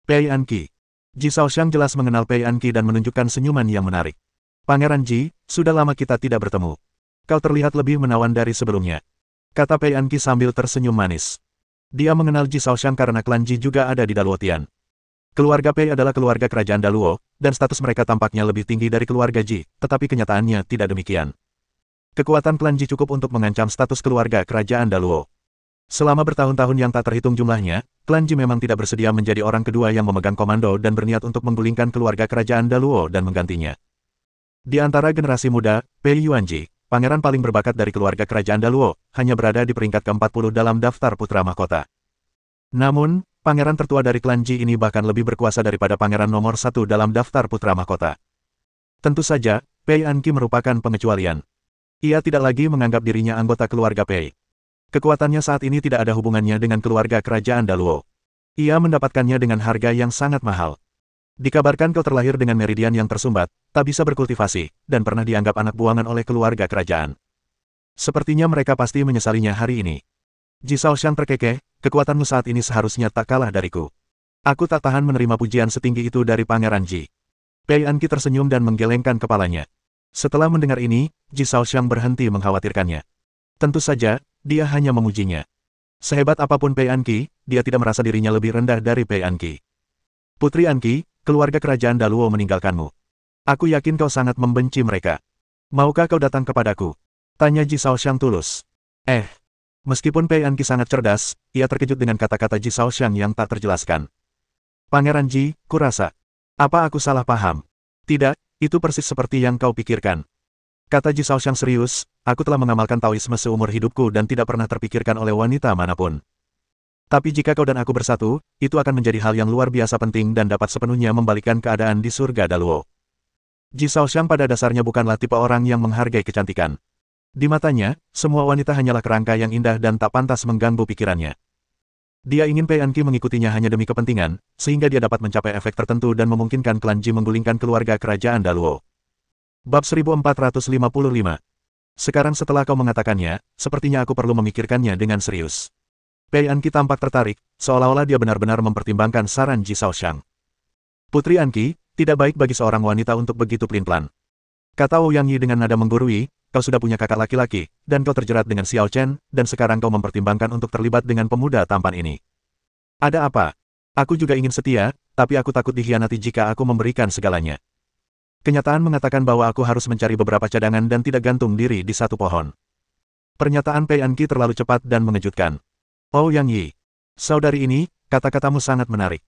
Pei Anqi. Ji Shaoxiang jelas mengenal Pei Anqi dan menunjukkan senyuman yang menarik. Pangeran Ji, sudah lama kita tidak bertemu. Kau terlihat lebih menawan dari sebelumnya. Kata Pei Anqi sambil tersenyum manis. Dia mengenal Ji Shaoxiang karena klan Ji juga ada di Daluotian. Keluarga Pei adalah keluarga kerajaan Daluo, dan status mereka tampaknya lebih tinggi dari keluarga Ji, tetapi kenyataannya tidak demikian. Kekuatan klan Ji cukup untuk mengancam status keluarga kerajaan Daluo. Selama bertahun-tahun yang tak terhitung jumlahnya, klan Ji memang tidak bersedia menjadi orang kedua yang memegang komando dan berniat untuk menggulingkan keluarga kerajaan Daluo dan menggantinya. Di antara generasi muda, Pei Yuanji, pangeran paling berbakat dari keluarga kerajaan Daluo, hanya berada di peringkat ke-40 dalam daftar putra mahkota. Namun, pangeran tertua dari klan Ji ini bahkan lebih berkuasa daripada pangeran nomor 1 dalam daftar putra mahkota. Tentu saja, Pei Anqi merupakan pengecualian. Ia tidak lagi menganggap dirinya anggota keluarga Pei. Kekuatannya saat ini tidak ada hubungannya dengan keluarga kerajaan Daluo. Ia mendapatkannya dengan harga yang sangat mahal. Dikabarkan kau terlahir dengan meridian yang tersumbat, tak bisa berkultivasi, dan pernah dianggap anak buangan oleh keluarga kerajaan. Sepertinya mereka pasti menyesalinya hari ini. Ji Shaoxiang terkekeh, kekuatanmu saat ini seharusnya tak kalah dariku. Aku tak tahan menerima pujian setinggi itu dari Pangeran Ji. Pei Anqi tersenyum dan menggelengkan kepalanya. Setelah mendengar ini, Ji Shaoxiang berhenti mengkhawatirkannya. Tentu saja, dia hanya memujinya. Sehebat apapun Pei Anqi, dia tidak merasa dirinya lebih rendah dari Pei Anqi. Putri Anqi, keluarga kerajaan Daluo meninggalkanmu. Aku yakin kau sangat membenci mereka. Maukah kau datang kepadaku? Tanya Ji Shaoxiang tulus. Meskipun Pei Anqi sangat cerdas, ia terkejut dengan kata-kata Ji Shaoxiang yang tak terjelaskan. Pangeran Ji, kurasa. Apa aku salah paham? Tidak, itu persis seperti yang kau pikirkan. Kata Ji Shaoxiang serius, aku telah mengamalkan Taoisme seumur hidupku dan tidak pernah terpikirkan oleh wanita manapun. Tapi jika kau dan aku bersatu, itu akan menjadi hal yang luar biasa penting dan dapat sepenuhnya membalikkan keadaan di surga Daluo. Ji Shaoxiang pada dasarnya bukanlah tipe orang yang menghargai kecantikan. Di matanya, semua wanita hanyalah kerangka yang indah dan tak pantas mengganggu pikirannya. Dia ingin Pei Anqi mengikutinya hanya demi kepentingan, sehingga dia dapat mencapai efek tertentu dan memungkinkan klan Ji menggulingkan keluarga kerajaan Daluo. Bab 1455. Sekarang setelah kau mengatakannya, sepertinya aku perlu memikirkannya dengan serius. Pei Anqi tampak tertarik, seolah-olah dia benar-benar mempertimbangkan saran Ji Shaoxiang. Putri Anqi, tidak baik bagi seorang wanita untuk begitu pelin-pelan. Kata Ouyang Yi dengan nada menggurui, kau sudah punya kakak laki-laki, dan kau terjerat dengan Xiao Chen, dan sekarang kau mempertimbangkan untuk terlibat dengan pemuda tampan ini. Ada apa? Aku juga ingin setia, tapi aku takut dikhianati jika aku memberikan segalanya. Kenyataan mengatakan bahwa aku harus mencari beberapa cadangan dan tidak gantung diri di satu pohon. Pernyataan Pei Anqi terlalu cepat dan mengejutkan. Ouyang Yi. Saudari ini, kata-katamu sangat menarik.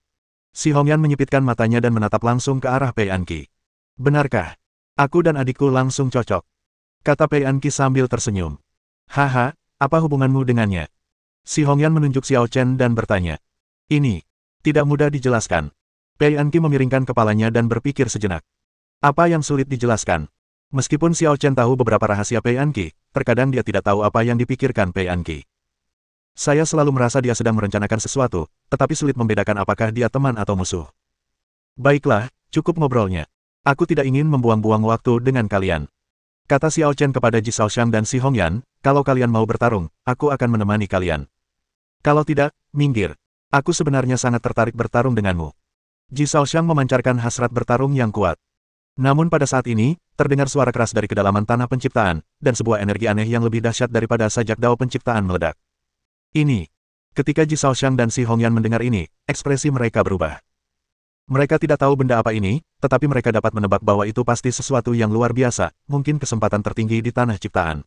Si Hongyan menyipitkan matanya dan menatap langsung ke arah Pei Anqi. Benarkah? Aku dan adikku langsung cocok. Kata Pei Anqi sambil tersenyum. Haha, apa hubunganmu dengannya? Si Hongyan menunjuk Xiao Chen dan bertanya. Ini, tidak mudah dijelaskan. Pei Anqi memiringkan kepalanya dan berpikir sejenak. Apa yang sulit dijelaskan? Meskipun Xiao Chen tahu beberapa rahasia Pei Anqi, terkadang dia tidak tahu apa yang dipikirkan Pei Anqi. Saya selalu merasa dia sedang merencanakan sesuatu, tetapi sulit membedakan apakah dia teman atau musuh. Baiklah, cukup ngobrolnya. Aku tidak ingin membuang-buang waktu dengan kalian. Kata Xiao Chen kepada Ji Shaoxiang dan Si Hongyan, kalau kalian mau bertarung, aku akan menemani kalian. Kalau tidak, minggir. Aku sebenarnya sangat tertarik bertarung denganmu. Ji Shaoxiang memancarkan hasrat bertarung yang kuat. Namun pada saat ini, terdengar suara keras dari kedalaman tanah penciptaan, dan sebuah energi aneh yang lebih dahsyat daripada sajak dao penciptaan meledak. Ini. Ketika Ji Shaoxiang dan Si Hongyan mendengar ini, ekspresi mereka berubah. Mereka tidak tahu benda apa ini, tetapi mereka dapat menebak bahwa itu pasti sesuatu yang luar biasa, mungkin kesempatan tertinggi di tanah ciptaan.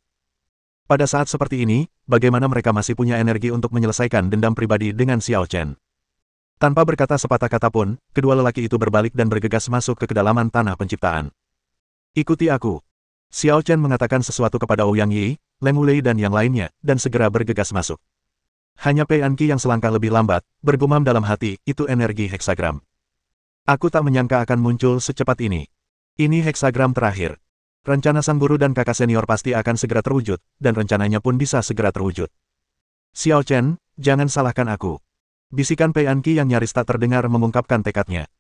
Pada saat seperti ini, bagaimana mereka masih punya energi untuk menyelesaikan dendam pribadi dengan Xiao Chen? Tanpa berkata sepatah kata pun, kedua lelaki itu berbalik dan bergegas masuk ke kedalaman tanah penciptaan. Ikuti aku. Xiao Chen mengatakan sesuatu kepada Ouyang Yi, Leng Wulei dan yang lainnya, dan segera bergegas masuk. Hanya Pei Anqi yang selangkah lebih lambat, bergumam dalam hati, itu energi heksagram. Aku tak menyangka akan muncul secepat ini. Ini heksagram terakhir. Rencana sang guru dan kakak senior pasti akan segera terwujud, dan rencananya pun bisa segera terwujud. Xiao Chen, jangan salahkan aku. Bisikan Pei Anqi yang nyaris tak terdengar mengungkapkan tekadnya.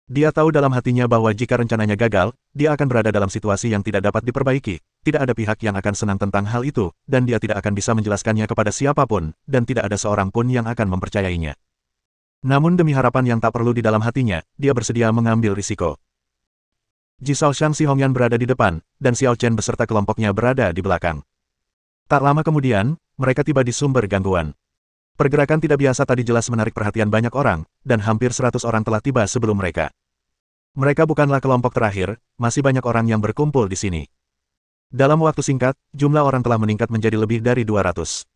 Dia tahu dalam hatinya bahwa jika rencananya gagal, dia akan berada dalam situasi yang tidak dapat diperbaiki, tidak ada pihak yang akan senang tentang hal itu, dan dia tidak akan bisa menjelaskannya kepada siapapun, dan tidak ada seorang pun yang akan mempercayainya. Namun demi harapan yang tak perlu di dalam hatinya, dia bersedia mengambil risiko. Ji Shaoxiang Si Hongyan berada di depan, dan Xiao Chen beserta kelompoknya berada di belakang. Tak lama kemudian, mereka tiba di sumber gangguan. Pergerakan tidak biasa tadi jelas menarik perhatian banyak orang, dan hampir 100 orang telah tiba sebelum mereka. Mereka bukanlah kelompok terakhir, masih banyak orang yang berkumpul di sini. Dalam waktu singkat, jumlah orang telah meningkat menjadi lebih dari 200.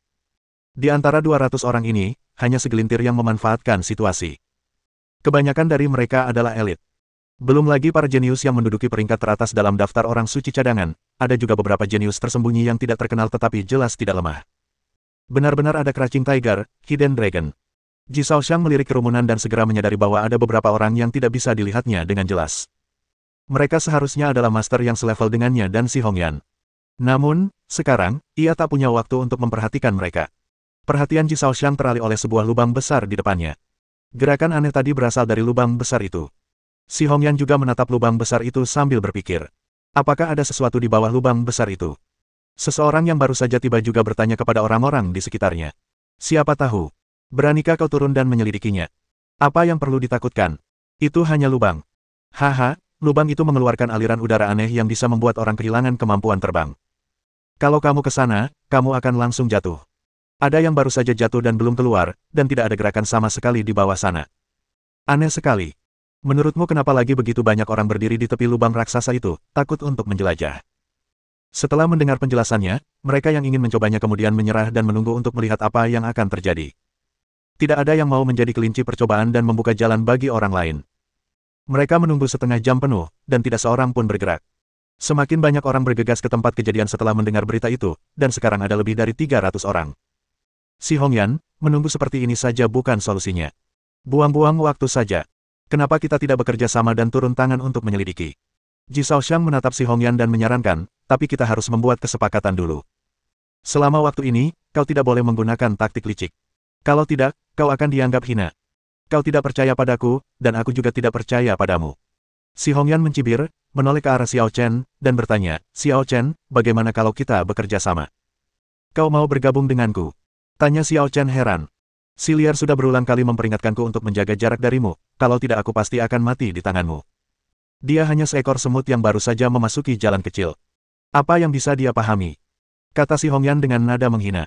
Di antara 200 orang ini, hanya segelintir yang memanfaatkan situasi. Kebanyakan dari mereka adalah elit. Belum lagi para jenius yang menduduki peringkat teratas dalam daftar orang suci cadangan, ada juga beberapa jenius tersembunyi yang tidak terkenal tetapi jelas tidak lemah. Benar-benar ada Crouching Tiger, Hidden Dragon. Ji Shaoxiang melirik kerumunan dan segera menyadari bahwa ada beberapa orang yang tidak bisa dilihatnya dengan jelas. Mereka seharusnya adalah master yang selevel dengannya dan Si Hongyan. Namun, sekarang, ia tak punya waktu untuk memperhatikan mereka. Perhatian Ji Shaoxiang teralih oleh sebuah lubang besar di depannya. Gerakan aneh tadi berasal dari lubang besar itu. Si Hongyan juga menatap lubang besar itu sambil berpikir. Apakah ada sesuatu di bawah lubang besar itu? Seseorang yang baru saja tiba juga bertanya kepada orang-orang di sekitarnya. Siapa tahu? Beranikah kau turun dan menyelidikinya? Apa yang perlu ditakutkan? Itu hanya lubang. Haha, lubang itu mengeluarkan aliran udara aneh yang bisa membuat orang kehilangan kemampuan terbang. Kalau kamu ke sana, kamu akan langsung jatuh. Ada yang baru saja jatuh dan belum keluar, dan tidak ada gerakan sama sekali di bawah sana. Aneh sekali. Menurutmu kenapa lagi begitu banyak orang berdiri di tepi lubang raksasa itu, takut untuk menjelajah? Setelah mendengar penjelasannya, mereka yang ingin mencobanya kemudian menyerah dan menunggu untuk melihat apa yang akan terjadi. Tidak ada yang mau menjadi kelinci percobaan dan membuka jalan bagi orang lain. Mereka menunggu setengah jam penuh, dan tidak seorang pun bergerak. Semakin banyak orang bergegas ke tempat kejadian setelah mendengar berita itu, dan sekarang ada lebih dari 300 orang. Si Hongyan, menunggu seperti ini saja bukan solusinya. Buang-buang waktu saja. Kenapa kita tidak bekerja sama dan turun tangan untuk menyelidiki? Ji Shaoxiang menatap Si Hongyan dan menyarankan, tapi kita harus membuat kesepakatan dulu. Selama waktu ini, kau tidak boleh menggunakan taktik licik. Kalau tidak, kau akan dianggap hina. Kau tidak percaya padaku, dan aku juga tidak percaya padamu. Si Hongyan mencibir, menoleh ke arah Xiao Chen, dan bertanya, Xiao Chen, bagaimana kalau kita bekerja sama? Kau mau bergabung denganku? Tanya Xiao Chen heran. Si liar sudah berulang kali memperingatkanku untuk menjaga jarak darimu, kalau tidak aku pasti akan mati di tanganmu. Dia hanya seekor semut yang baru saja memasuki jalan kecil. Apa yang bisa dia pahami? Kata Si Hongyan dengan nada menghina.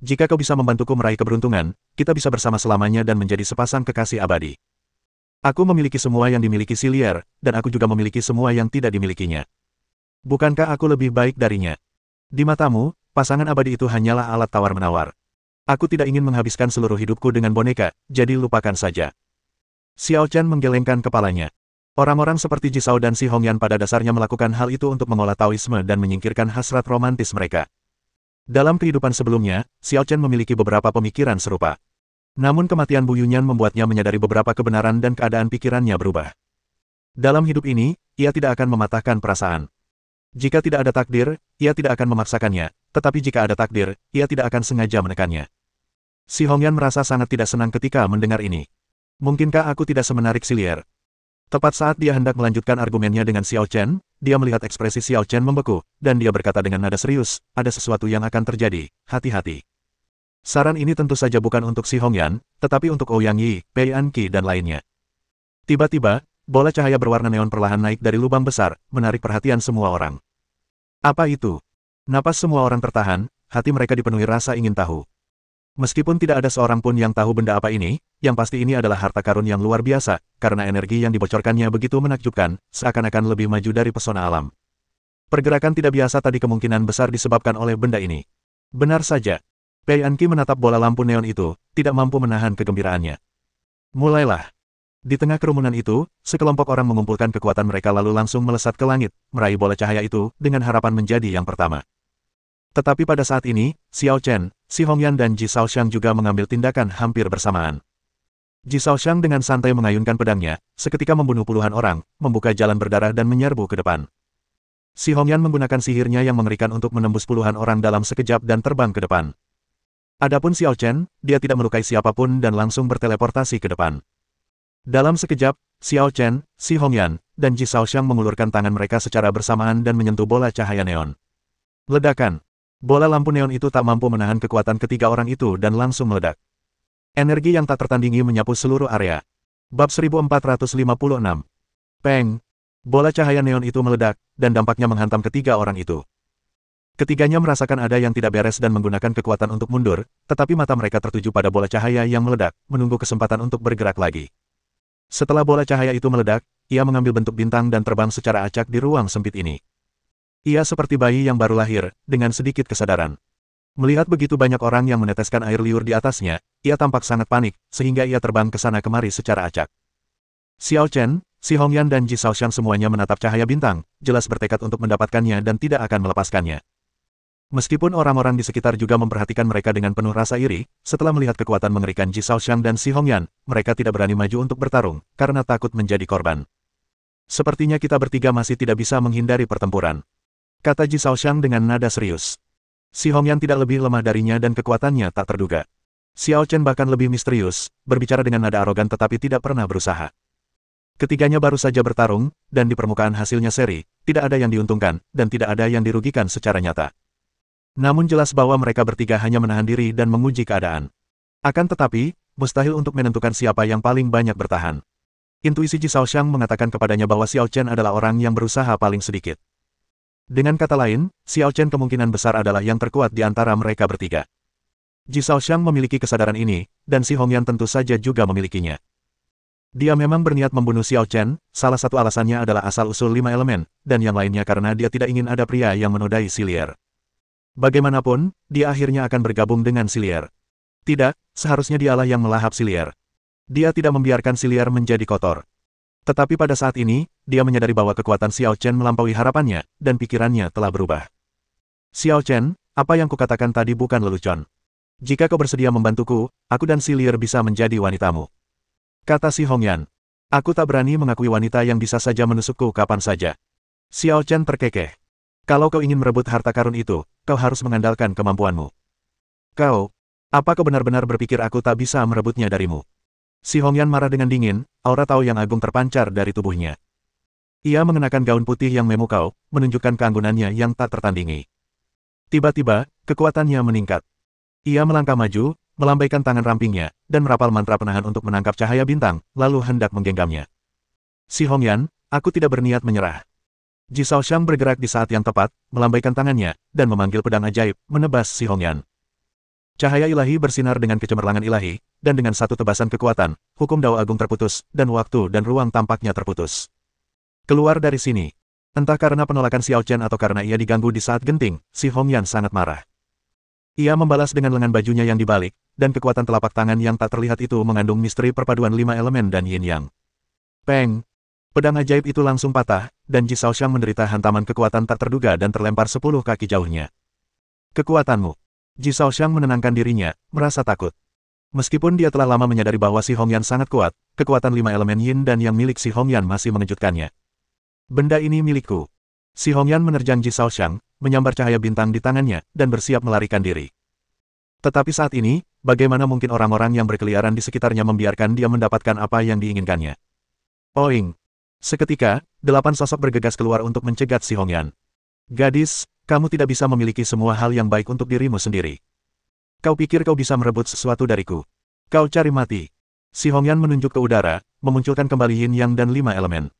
Jika kau bisa membantuku meraih keberuntungan, kita bisa bersama selamanya dan menjadi sepasang kekasih abadi. Aku memiliki semua yang dimiliki si liar, dan aku juga memiliki semua yang tidak dimilikinya. Bukankah aku lebih baik darinya? Di matamu, pasangan abadi itu hanyalah alat tawar-menawar. Aku tidak ingin menghabiskan seluruh hidupku dengan boneka, jadi lupakan saja. Xiao Chen menggelengkan kepalanya. Orang-orang seperti Jisao dan Si Hongyan pada dasarnya melakukan hal itu untuk mengolah Taoisme dan menyingkirkan hasrat romantis mereka. Dalam kehidupan sebelumnya, Xiao Chen memiliki beberapa pemikiran serupa. Namun kematian Bu Yunyan membuatnya menyadari beberapa kebenaran dan keadaan pikirannya berubah. Dalam hidup ini, ia tidak akan mematahkan perasaan. Jika tidak ada takdir, ia tidak akan memaksakannya, tetapi jika ada takdir, ia tidak akan sengaja menekannya. Si Hongyan merasa sangat tidak senang ketika mendengar ini. Mungkinkah aku tidak semenarik Silier? Tepat saat dia hendak melanjutkan argumennya dengan Xiao Chen, dia melihat ekspresi Xiao Chen membeku, dan dia berkata dengan nada serius, ada sesuatu yang akan terjadi, hati-hati. Saran ini tentu saja bukan untuk Si Hongyan, tetapi untuk Ouyang Yi, Pei Anqi dan lainnya. Tiba-tiba, bola cahaya berwarna neon perlahan naik dari lubang besar, menarik perhatian semua orang. Apa itu? Napas semua orang tertahan, hati mereka dipenuhi rasa ingin tahu. Meskipun tidak ada seorang pun yang tahu benda apa ini, yang pasti ini adalah harta karun yang luar biasa, karena energi yang dibocorkannya begitu menakjubkan, seakan-akan lebih maju dari pesona alam. Pergerakan tidak biasa tadi kemungkinan besar disebabkan oleh benda ini. Benar saja. Pei Anqi menatap bola lampu neon itu, tidak mampu menahan kegembiraannya. Mulailah. Di tengah kerumunan itu, sekelompok orang mengumpulkan kekuatan mereka lalu langsung melesat ke langit, meraih bola cahaya itu, dengan harapan menjadi yang pertama. Tetapi pada saat ini, Xiao Chen, Si Hongyan dan Ji Shaoxiang juga mengambil tindakan hampir bersamaan. Ji Shaoxiang dengan santai mengayunkan pedangnya, seketika membunuh puluhan orang, membuka jalan berdarah dan menyerbu ke depan. Si Hongyan menggunakan sihirnya yang mengerikan untuk menembus puluhan orang dalam sekejap dan terbang ke depan. Adapun Xiao Chen, dia tidak melukai siapapun dan langsung berteleportasi ke depan. Dalam sekejap, Xiao Chen, Si Hongyan, dan Ji Shaoxiang mengulurkan tangan mereka secara bersamaan dan menyentuh bola cahaya neon. Ledakan. Bola lampu neon itu tak mampu menahan kekuatan ketiga orang itu dan langsung meledak. Energi yang tak tertandingi menyapu seluruh area. Bab 1456. Peng. Bola cahaya neon itu meledak, dan dampaknya menghantam ketiga orang itu. Ketiganya merasakan ada yang tidak beres dan menggunakan kekuatan untuk mundur, tetapi mata mereka tertuju pada bola cahaya yang meledak, menunggu kesempatan untuk bergerak lagi. Setelah bola cahaya itu meledak, ia mengambil bentuk bintang dan terbang secara acak di ruang sempit ini. Ia seperti bayi yang baru lahir, dengan sedikit kesadaran. Melihat begitu banyak orang yang meneteskan air liur di atasnya, ia tampak sangat panik, sehingga ia terbang ke sana kemari secara acak. Xiao Chen, Si Hongyan dan Ji Shaoxiang semuanya menatap cahaya bintang, jelas bertekad untuk mendapatkannya dan tidak akan melepaskannya. Meskipun orang-orang di sekitar juga memperhatikan mereka dengan penuh rasa iri, setelah melihat kekuatan mengerikan Ji Shaoxiang dan Si Hongyan, mereka tidak berani maju untuk bertarung, karena takut menjadi korban. Sepertinya kita bertiga masih tidak bisa menghindari pertempuran, kata Ji Shaoxiang dengan nada serius. Si Hongyan tidak lebih lemah darinya dan kekuatannya tak terduga. Xiao Chen bahkan lebih misterius, berbicara dengan nada arogan tetapi tidak pernah berusaha. Ketiganya baru saja bertarung, dan di permukaan hasilnya seri, tidak ada yang diuntungkan, dan tidak ada yang dirugikan secara nyata. Namun jelas bahwa mereka bertiga hanya menahan diri dan menguji keadaan. Akan tetapi, mustahil untuk menentukan siapa yang paling banyak bertahan. Intuisi Ji Shaoxiang mengatakan kepadanya bahwa Xiao Chen adalah orang yang berusaha paling sedikit. Dengan kata lain, Xiao Chen kemungkinan besar adalah yang terkuat di antara mereka bertiga. Ji Shaoxiang memiliki kesadaran ini, dan Si Hongyan tentu saja juga memilikinya. Dia memang berniat membunuh Xiao Chen, salah satu alasannya adalah asal-usul 5 elemen, dan yang lainnya karena dia tidak ingin ada pria yang menodai Silier. Bagaimanapun, dia akhirnya akan bergabung dengan Silier. Tidak, seharusnya dialah yang melahap Silier. Dia tidak membiarkan Silier menjadi kotor. Tetapi pada saat ini, dia menyadari bahwa kekuatan Xiao Chen melampaui harapannya, dan pikirannya telah berubah. Xiao Chen, apa yang kukatakan tadi bukan lelucon. Jika kau bersedia membantuku, aku dan Silier bisa menjadi wanitamu, kata Si Hongyan. Aku tak berani mengakui wanita yang bisa saja menusukku kapan saja. Xiao Chen terkekeh. Kalau kau ingin merebut harta karun itu, kau harus mengandalkan kemampuanmu. Apa kau benar-benar berpikir aku tak bisa merebutnya darimu? Si Hongyan marah dengan dingin, aura Tao yang agung terpancar dari tubuhnya. Ia mengenakan gaun putih yang memukau, menunjukkan keanggunannya yang tak tertandingi. Tiba-tiba, kekuatannya meningkat. Ia melangkah maju, melambaikan tangan rampingnya, dan merapal mantra penahan untuk menangkap cahaya bintang, lalu hendak menggenggamnya. Si Hongyan, aku tidak berniat menyerah. Ji Shaoxiang bergerak di saat yang tepat, melambaikan tangannya, dan memanggil pedang ajaib, menebas Si Hongyan. Cahaya ilahi bersinar dengan kecemerlangan ilahi, dan dengan satu tebasan kekuatan, hukum Dao Agung terputus, dan waktu dan ruang tampaknya terputus. Keluar dari sini. Entah karena penolakan Xiao Chen atau karena ia diganggu di saat genting, Si Hongyan sangat marah. Ia membalas dengan lengan bajunya yang dibalik, dan kekuatan telapak tangan yang tak terlihat itu mengandung misteri perpaduan 5 elemen dan yin yang. Peng! Pedang ajaib itu langsung patah, dan Ji Shaoxiang menderita hantaman kekuatan tak terduga dan terlempar 10 kaki jauhnya. Kekuatanmu. Ji Shaoxiang menenangkan dirinya, merasa takut. Meskipun dia telah lama menyadari bahwa Si Hongyan sangat kuat, kekuatan 5 elemen yin dan yang milik Si Hongyan masih mengejutkannya. Benda ini milikku. Si Hongyan menerjang Ji Shaoxiang, menyambar cahaya bintang di tangannya, dan bersiap melarikan diri. Tetapi saat ini, bagaimana mungkin orang-orang yang berkeliaran di sekitarnya membiarkan dia mendapatkan apa yang diinginkannya? Oing! Seketika, 8 sosok bergegas keluar untuk mencegat Si Hongyan. Gadis, kamu tidak bisa memiliki semua hal yang baik untuk dirimu sendiri. Kau pikir kau bisa merebut sesuatu dariku? Kau cari mati. Si Hongyan menunjuk ke udara, memunculkan kembali yin yang dan 5 elemen.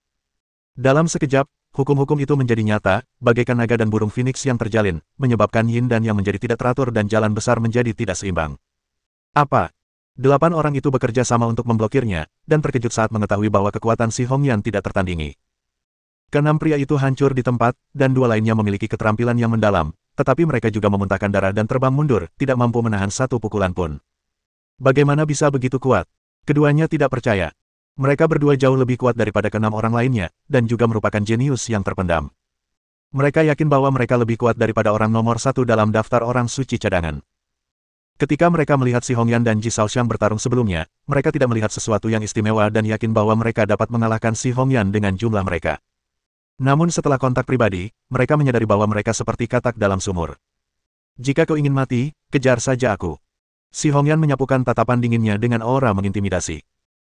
Dalam sekejap, hukum-hukum itu menjadi nyata, bagaikan naga dan burung phoenix yang terjalin, menyebabkan yin dan yang menjadi tidak teratur dan jalan besar menjadi tidak seimbang. Apa? 8 orang itu bekerja sama untuk memblokirnya, dan terkejut saat mengetahui bahwa kekuatan Si Hongyan tidak tertandingi. Keenam pria itu hancur di tempat, dan 2 lainnya memiliki keterampilan yang mendalam, tetapi mereka juga memuntahkan darah dan terbang mundur, tidak mampu menahan satu pukulan pun. Bagaimana bisa begitu kuat? Keduanya tidak percaya. Mereka berdua jauh lebih kuat daripada ke-6 orang lainnya, dan juga merupakan jenius yang terpendam. Mereka yakin bahwa mereka lebih kuat daripada orang nomor 1 dalam daftar orang suci cadangan. Ketika mereka melihat Si Hongyan dan Ji Shaoxiang bertarung sebelumnya, mereka tidak melihat sesuatu yang istimewa dan yakin bahwa mereka dapat mengalahkan Si Hongyan dengan jumlah mereka. Namun setelah kontak pribadi, mereka menyadari bahwa mereka seperti katak dalam sumur. Jika kau ingin mati, kejar saja aku. Si Hongyan menyapukan tatapan dinginnya dengan aura mengintimidasi.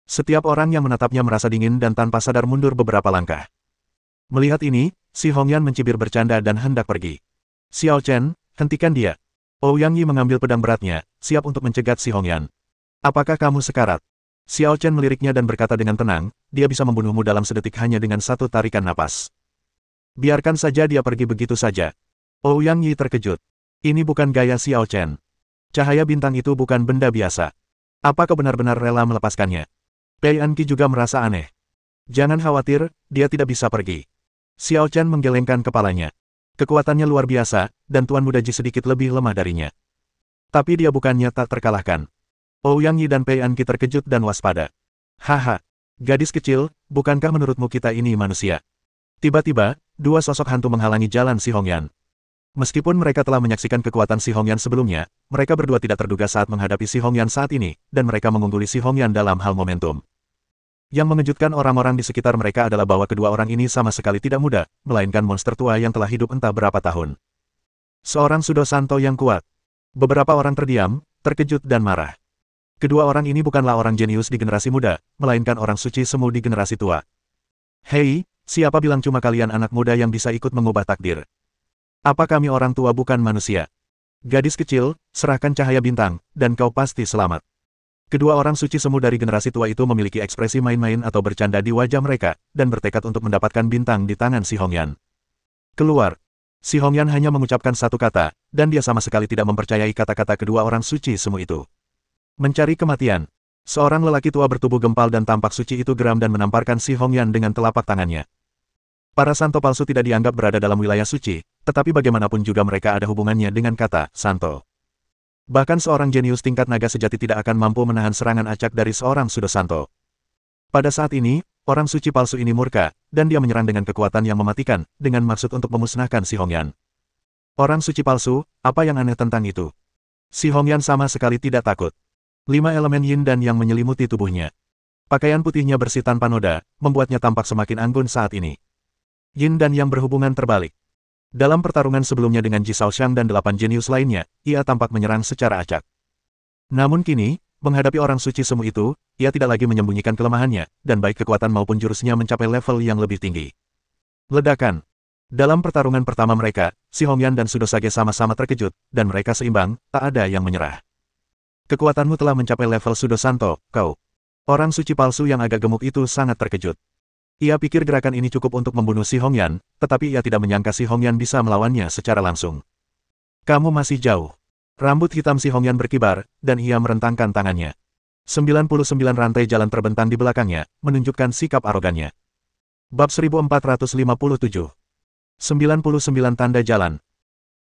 Setiap orang yang menatapnya merasa dingin dan tanpa sadar mundur beberapa langkah. Melihat ini, Si Hongyan mencibir bercanda dan hendak pergi. Xiao Chen, hentikan dia. Ouyang Yi mengambil pedang beratnya, siap untuk mencegat Si Hongyan. Apakah kamu sekarat? Xiao Chen meliriknya dan berkata dengan tenang, dia bisa membunuhmu dalam sedetik hanya dengan satu tarikan napas. Biarkan saja dia pergi begitu saja. Ouyang Yi terkejut. Ini bukan gaya Xiao Chen. Cahaya bintang itu bukan benda biasa. Apa kau benar-benar rela melepaskannya? Pei Anqi juga merasa aneh. Jangan khawatir, dia tidak bisa pergi. Xiao Chen menggelengkan kepalanya. Kekuatannya luar biasa, dan Tuan Muda Ji sedikit lebih lemah darinya. Tapi dia bukannya tak terkalahkan. Ouyang Yi dan Pei Anqi terkejut dan waspada. Haha, gadis kecil, bukankah menurutmu kita ini manusia? Tiba-tiba, 2 sosok hantu menghalangi jalan Si Hongyan. Meskipun mereka telah menyaksikan kekuatan Si Hongyan sebelumnya, mereka berdua tidak terduga saat menghadapi Si Hongyan saat ini, dan mereka mengungguli Si Hongyan dalam hal momentum. Yang mengejutkan orang-orang di sekitar mereka adalah bahwa kedua orang ini sama sekali tidak muda, melainkan monster tua yang telah hidup entah berapa tahun. Seorang Sudo Santo yang kuat. Beberapa orang terdiam, terkejut dan marah. Kedua orang ini bukanlah orang jenius di generasi muda, melainkan orang suci semu di generasi tua. Hei, siapa bilang cuma kalian anak muda yang bisa ikut mengubah takdir? Apa kami orang tua bukan manusia? Gadis kecil, serahkan cahaya bintang, dan kau pasti selamat. Kedua orang suci semu dari generasi tua itu memiliki ekspresi main-main atau bercanda di wajah mereka, dan bertekad untuk mendapatkan bintang di tangan Si Hongyan. Keluar. Si Hongyan hanya mengucapkan satu kata, dan dia sama sekali tidak mempercayai kata-kata kedua orang suci semu itu. Mencari kematian. Seorang lelaki tua bertubuh gempal dan tampak suci itu geram dan menamparkan Si Hongyan dengan telapak tangannya. Para santo palsu tidak dianggap berada dalam wilayah suci, tetapi bagaimanapun juga mereka ada hubungannya dengan kata santo. Bahkan seorang jenius tingkat naga sejati tidak akan mampu menahan serangan acak dari seorang Sudo Santo. Pada saat ini, orang suci palsu ini murka, dan dia menyerang dengan kekuatan yang mematikan, dengan maksud untuk memusnahkan Si Hongyan. Orang suci palsu, apa yang aneh tentang itu? Si Hongyan sama sekali tidak takut. 5 elemen yin dan yang menyelimuti tubuhnya. Pakaian putihnya bersih tanpa noda, membuatnya tampak semakin anggun saat ini. Yin dan yang berhubungan terbalik. Dalam pertarungan sebelumnya dengan Ji Shaoxiang dan 8 jenius lainnya, ia tampak menyerang secara acak. Namun kini, menghadapi orang suci semu itu, ia tidak lagi menyembunyikan kelemahannya, dan baik kekuatan maupun jurusnya mencapai level yang lebih tinggi. Ledakan. Dalam pertarungan pertama mereka, Si Hongyan dan Sudo Sage sama-sama terkejut, dan mereka seimbang, tak ada yang menyerah. Kekuatanmu telah mencapai level Sudo Santo, kau. Orang suci palsu yang agak gemuk itu sangat terkejut. Ia pikir gerakan ini cukup untuk membunuh Si Hongyan, tetapi ia tidak menyangka Si Hongyan bisa melawannya secara langsung. Kamu masih jauh. Rambut hitam Si Hongyan berkibar, dan ia merentangkan tangannya. 99 rantai jalan terbentang di belakangnya, menunjukkan sikap arogannya. Bab 1457. 99 tanda jalan.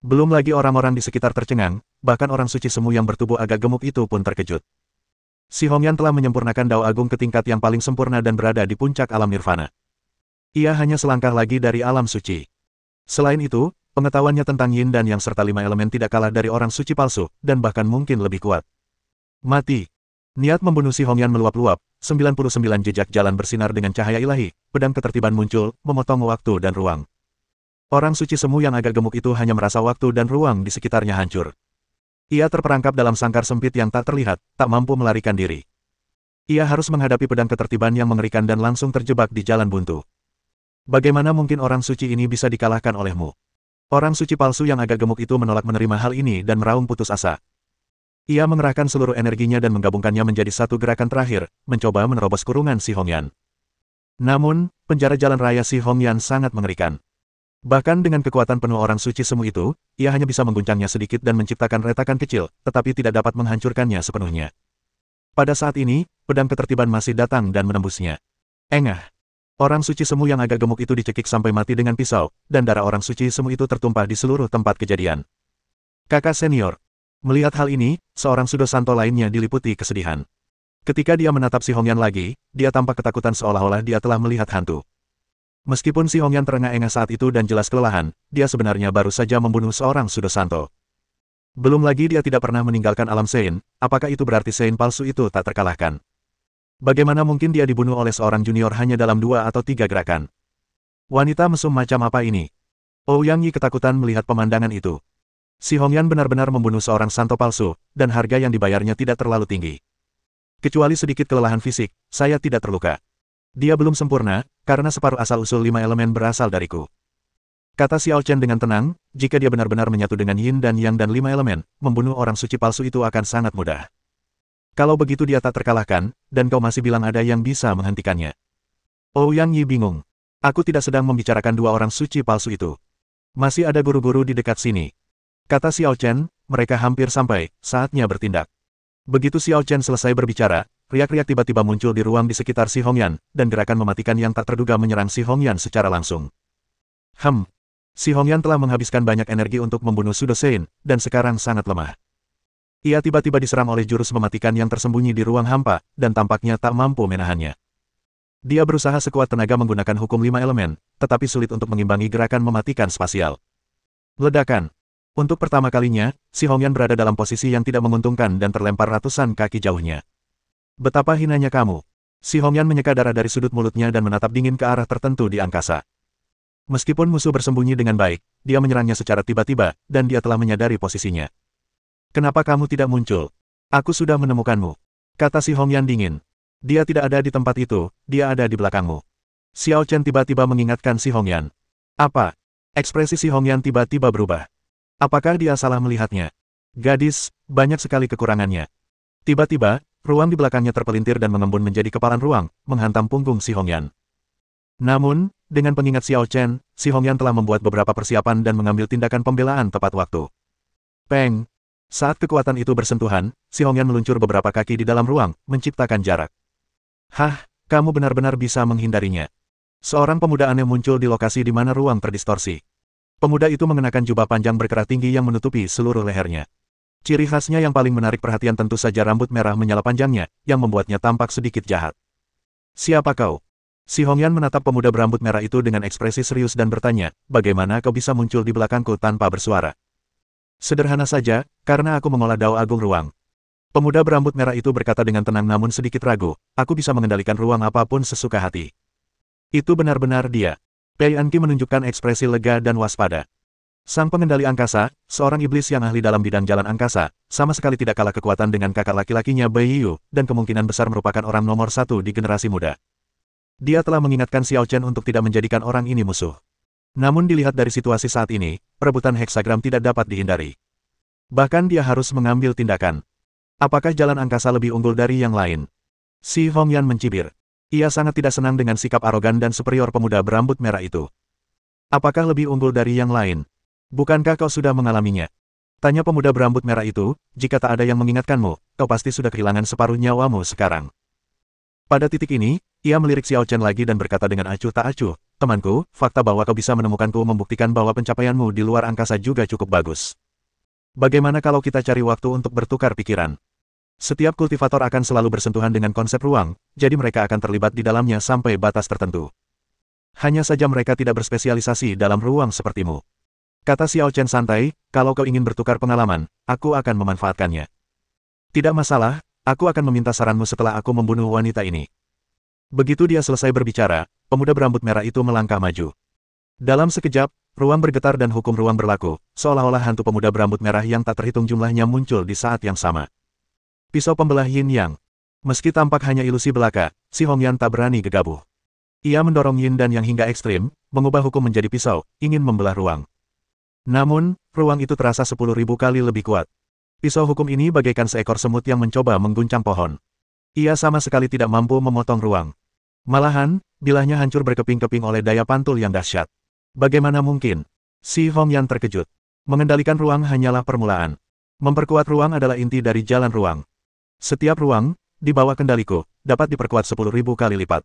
Belum lagi orang-orang di sekitar tercengang, bahkan orang suci semu yang bertubuh agak gemuk itu pun terkejut. Si Hongyan telah menyempurnakan Dao Agung ke tingkat yang paling sempurna dan berada di puncak alam nirvana. Ia hanya selangkah lagi dari alam suci. Selain itu, pengetahuannya tentang yin dan yang serta 5 elemen tidak kalah dari orang suci palsu, dan bahkan mungkin lebih kuat. Mati. Niat membunuh si Hongyan meluap-luap, 99 jejak jalan bersinar dengan cahaya ilahi, pedang ketertiban muncul, memotong waktu dan ruang. Orang suci semu yang agak gemuk itu hanya merasa waktu dan ruang di sekitarnya hancur. Ia terperangkap dalam sangkar sempit yang tak terlihat, tak mampu melarikan diri. Ia harus menghadapi pedang ketertiban yang mengerikan dan langsung terjebak di jalan buntu. Bagaimana mungkin orang suci ini bisa dikalahkan olehmu? Orang suci palsu yang agak gemuk itu menolak menerima hal ini dan meraung putus asa. Ia mengerahkan seluruh energinya dan menggabungkannya menjadi satu gerakan terakhir, mencoba menerobos kurungan si Hongyan. Namun, penjara jalan raya si Hongyan sangat mengerikan. Bahkan dengan kekuatan penuh orang suci semu itu, ia hanya bisa mengguncangnya sedikit dan menciptakan retakan kecil, tetapi tidak dapat menghancurkannya sepenuhnya. Pada saat ini, pedang ketertiban masih datang dan menembusnya. Engah. Orang suci semu yang agak gemuk itu dicekik sampai mati dengan pisau, dan darah orang suci semu itu tertumpah di seluruh tempat kejadian. Kakak senior. Melihat hal ini, seorang Sudosanto lainnya diliputi kesedihan. Ketika dia menatap si Hongyan lagi, dia tampak ketakutan seolah-olah dia telah melihat hantu. Meskipun si Hongyan terengah-engah saat itu dan jelas kelelahan, dia sebenarnya baru saja membunuh seorang Sudosanto. Belum lagi dia tidak pernah meninggalkan alam Sein, apakah itu berarti Sein palsu itu tak terkalahkan? Bagaimana mungkin dia dibunuh oleh seorang junior hanya dalam 2 atau 3 gerakan? Wanita mesum macam apa ini? Ouyang Yi ketakutan melihat pemandangan itu. Si Hongyan benar-benar membunuh seorang santo palsu, dan harga yang dibayarnya tidak terlalu tinggi. Kecuali sedikit kelelahan fisik, saya tidak terluka. Dia belum sempurna, karena separuh asal-usul 5 elemen berasal dariku. Kata Xiao Chen dengan tenang, jika dia benar-benar menyatu dengan yin dan yang dan 5 elemen, membunuh orang suci palsu itu akan sangat mudah. Kalau begitu dia tak terkalahkan, dan kau masih bilang ada yang bisa menghentikannya. Ouyang Yi bingung. Aku tidak sedang membicarakan 2 orang suci palsu itu. Masih ada guru-guru di dekat sini. Kata Xiao Chen, mereka hampir sampai, saatnya bertindak. Begitu Xiao Chen selesai berbicara, riak-riak tiba-tiba muncul di ruang di sekitar si Hongyan, dan gerakan mematikan yang tak terduga menyerang si Hongyan secara langsung. Si Hongyan telah menghabiskan banyak energi untuk membunuh Sudo Sein, dan sekarang sangat lemah. Ia tiba-tiba diserang oleh jurus mematikan yang tersembunyi di ruang hampa, dan tampaknya tak mampu menahannya. Dia berusaha sekuat tenaga menggunakan hukum 5 elemen, tetapi sulit untuk mengimbangi gerakan mematikan spasial. Ledakan. Untuk pertama kalinya, si Hongyan berada dalam posisi yang tidak menguntungkan dan terlempar ratusan kaki jauhnya. Betapa hinanya kamu. Si Hongyan menyeka darah dari sudut mulutnya dan menatap dingin ke arah tertentu di angkasa. Meskipun musuh bersembunyi dengan baik, dia menyerangnya secara tiba-tiba, dan dia telah menyadari posisinya. Kenapa kamu tidak muncul? Aku sudah menemukanmu. Kata si Hongyan dingin. Dia tidak ada di tempat itu, dia ada di belakangmu. Xiao Chen tiba-tiba mengingatkan si Hongyan. Apa? Ekspresi si Hongyan tiba-tiba berubah. Apakah dia salah melihatnya? Gadis, banyak sekali kekurangannya. Tiba-tiba, ruang di belakangnya terpelintir dan mengembun menjadi kepalan ruang, menghantam punggung si Hongyan. Namun, dengan pengingat Xiao Chen, si Hongyan telah membuat beberapa persiapan dan mengambil tindakan pembelaan tepat waktu. Peng! Saat kekuatan itu bersentuhan, si Hongyan meluncur beberapa kaki di dalam ruang, menciptakan jarak. Hah, kamu benar-benar bisa menghindarinya. Seorang pemuda aneh muncul di lokasi di mana ruang terdistorsi. Pemuda itu mengenakan jubah panjang berkerah tinggi yang menutupi seluruh lehernya. Ciri khasnya yang paling menarik perhatian tentu saja rambut merah menyala panjangnya, yang membuatnya tampak sedikit jahat. Siapa kau? Si Hongyan menatap pemuda berambut merah itu dengan ekspresi serius dan bertanya, bagaimana kau bisa muncul di belakangku tanpa bersuara? Sederhana saja, karena aku mengolah Dao Agung Ruang. Pemuda berambut merah itu berkata dengan tenang namun sedikit ragu, aku bisa mengendalikan ruang apapun sesuka hati. Itu benar-benar dia. Pei Anqi menunjukkan ekspresi lega dan waspada. Sang pengendali angkasa, seorang iblis yang ahli dalam bidang jalan angkasa, sama sekali tidak kalah kekuatan dengan kakak laki-lakinya Bai Yu, dan kemungkinan besar merupakan orang nomor 1 di generasi muda. Dia telah mengingatkan Xiao Chen untuk tidak menjadikan orang ini musuh. Namun dilihat dari situasi saat ini, perebutan heksagram tidak dapat dihindari. Bahkan dia harus mengambil tindakan. Apakah jalan angkasa lebih unggul dari yang lain? Si Hongyan mencibir. Ia sangat tidak senang dengan sikap arogan dan superior pemuda berambut merah itu. Apakah lebih unggul dari yang lain? Bukankah kau sudah mengalaminya? Tanya pemuda berambut merah itu, jika tak ada yang mengingatkanmu, kau pasti sudah kehilangan separuh nyawamu sekarang. Pada titik ini, Ia melirik Xiao Chen lagi dan berkata dengan acuh tak acuh, temanku, fakta bahwa kau bisa menemukanku membuktikan bahwa pencapaianmu di luar angkasa juga cukup bagus. Bagaimana kalau kita cari waktu untuk bertukar pikiran? Setiap kultivator akan selalu bersentuhan dengan konsep ruang, jadi mereka akan terlibat di dalamnya sampai batas tertentu. Hanya saja mereka tidak berspesialisasi dalam ruang sepertimu. Kata Xiao Chen santai, kalau kau ingin bertukar pengalaman, aku akan memanfaatkannya. Tidak masalah, aku akan meminta saranmu setelah aku membunuh wanita ini. Begitu dia selesai berbicara, pemuda berambut merah itu melangkah maju. Dalam sekejap, ruang bergetar dan hukum ruang berlaku, seolah-olah hantu pemuda berambut merah yang tak terhitung jumlahnya muncul di saat yang sama. Pisau pembelah Yin Yang. Meski tampak hanya ilusi belaka, si Hongyan tak berani gegabah. Ia mendorong Yin dan Yang hingga ekstrim, mengubah hukum menjadi pisau, ingin membelah ruang. Namun, ruang itu terasa 10.000 kali lebih kuat. Pisau hukum ini bagaikan seekor semut yang mencoba mengguncang pohon. Ia sama sekali tidak mampu memotong ruang. Malahan, bilahnya hancur berkeping-keping oleh daya pantul yang dahsyat. Bagaimana mungkin? Si Hongyan terkejut. Mengendalikan ruang hanyalah permulaan. Memperkuat ruang adalah inti dari jalan ruang. Setiap ruang, di bawah kendaliku, dapat diperkuat 10.000 kali lipat.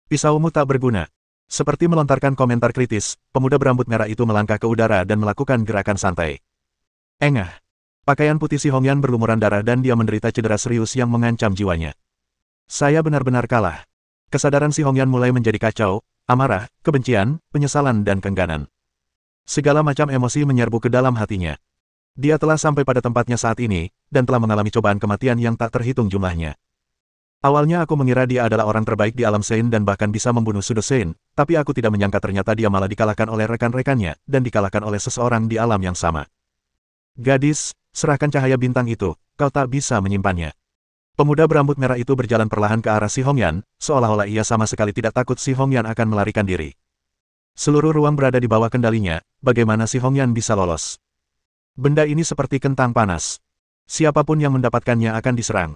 Pisaumu tak berguna. Seperti melontarkan komentar kritis, pemuda berambut merah itu melangkah ke udara dan melakukan gerakan santai. Engah. Pakaian putih si Hongyan berlumuran darah dan dia menderita cedera serius yang mengancam jiwanya. Saya benar-benar kalah. Kesadaran si Hongyan mulai menjadi kacau, amarah, kebencian, penyesalan dan kengganan. Segala macam emosi menyerbu ke dalam hatinya. Dia telah sampai pada tempatnya saat ini, dan telah mengalami cobaan kematian yang tak terhitung jumlahnya. Awalnya aku mengira dia adalah orang terbaik di alam Sein dan bahkan bisa membunuh Sudo Sein, tapi aku tidak menyangka ternyata dia malah dikalahkan oleh rekan-rekannya, dan dikalahkan oleh seseorang di alam yang sama. Gadis, serahkan cahaya bintang itu, kau tak bisa menyimpannya. Pemuda berambut merah itu berjalan perlahan ke arah si Hongyan, seolah-olah ia sama sekali tidak takut si Hongyan akan melarikan diri. Seluruh ruang berada di bawah kendalinya, bagaimana si Hongyan bisa lolos? Benda ini seperti kentang panas. Siapapun yang mendapatkannya akan diserang.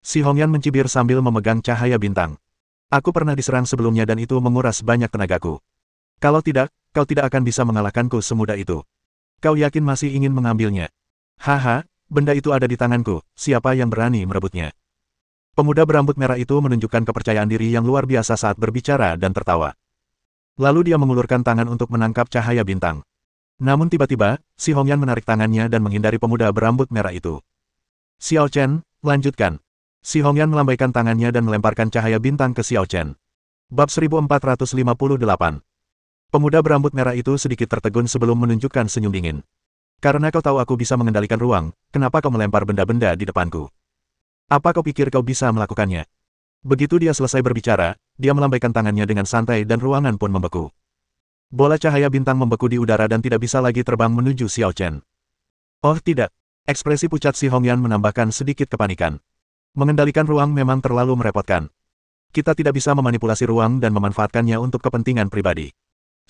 Si Hongyan mencibir sambil memegang cahaya bintang. Aku pernah diserang sebelumnya dan itu menguras banyak tenagaku. Kalau tidak, kau tidak akan bisa mengalahkanku semudah itu. Kau yakin masih ingin mengambilnya? Haha, benda itu ada di tanganku, siapa yang berani merebutnya? Pemuda berambut merah itu menunjukkan kepercayaan diri yang luar biasa saat berbicara dan tertawa. Lalu dia mengulurkan tangan untuk menangkap cahaya bintang. Namun tiba-tiba, si Hongyan menarik tangannya dan menghindari pemuda berambut merah itu. Xiao Chen, lanjutkan. Si Hongyan melambaikan tangannya dan melemparkan cahaya bintang ke Xiao Chen. Bab 1458. Pemuda berambut merah itu sedikit tertegun sebelum menunjukkan senyum dingin. Karena kau tahu aku bisa mengendalikan ruang, kenapa kau melempar benda-benda di depanku? Apa kau pikir kau bisa melakukannya? Begitu dia selesai berbicara, dia melambaikan tangannya dengan santai dan ruangan pun membeku. Bola cahaya bintang membeku di udara dan tidak bisa lagi terbang menuju Xiao Chen. Oh tidak. Ekspresi pucat si Hongyan menambahkan sedikit kepanikan. Mengendalikan ruang memang terlalu merepotkan. Kita tidak bisa memanipulasi ruang dan memanfaatkannya untuk kepentingan pribadi.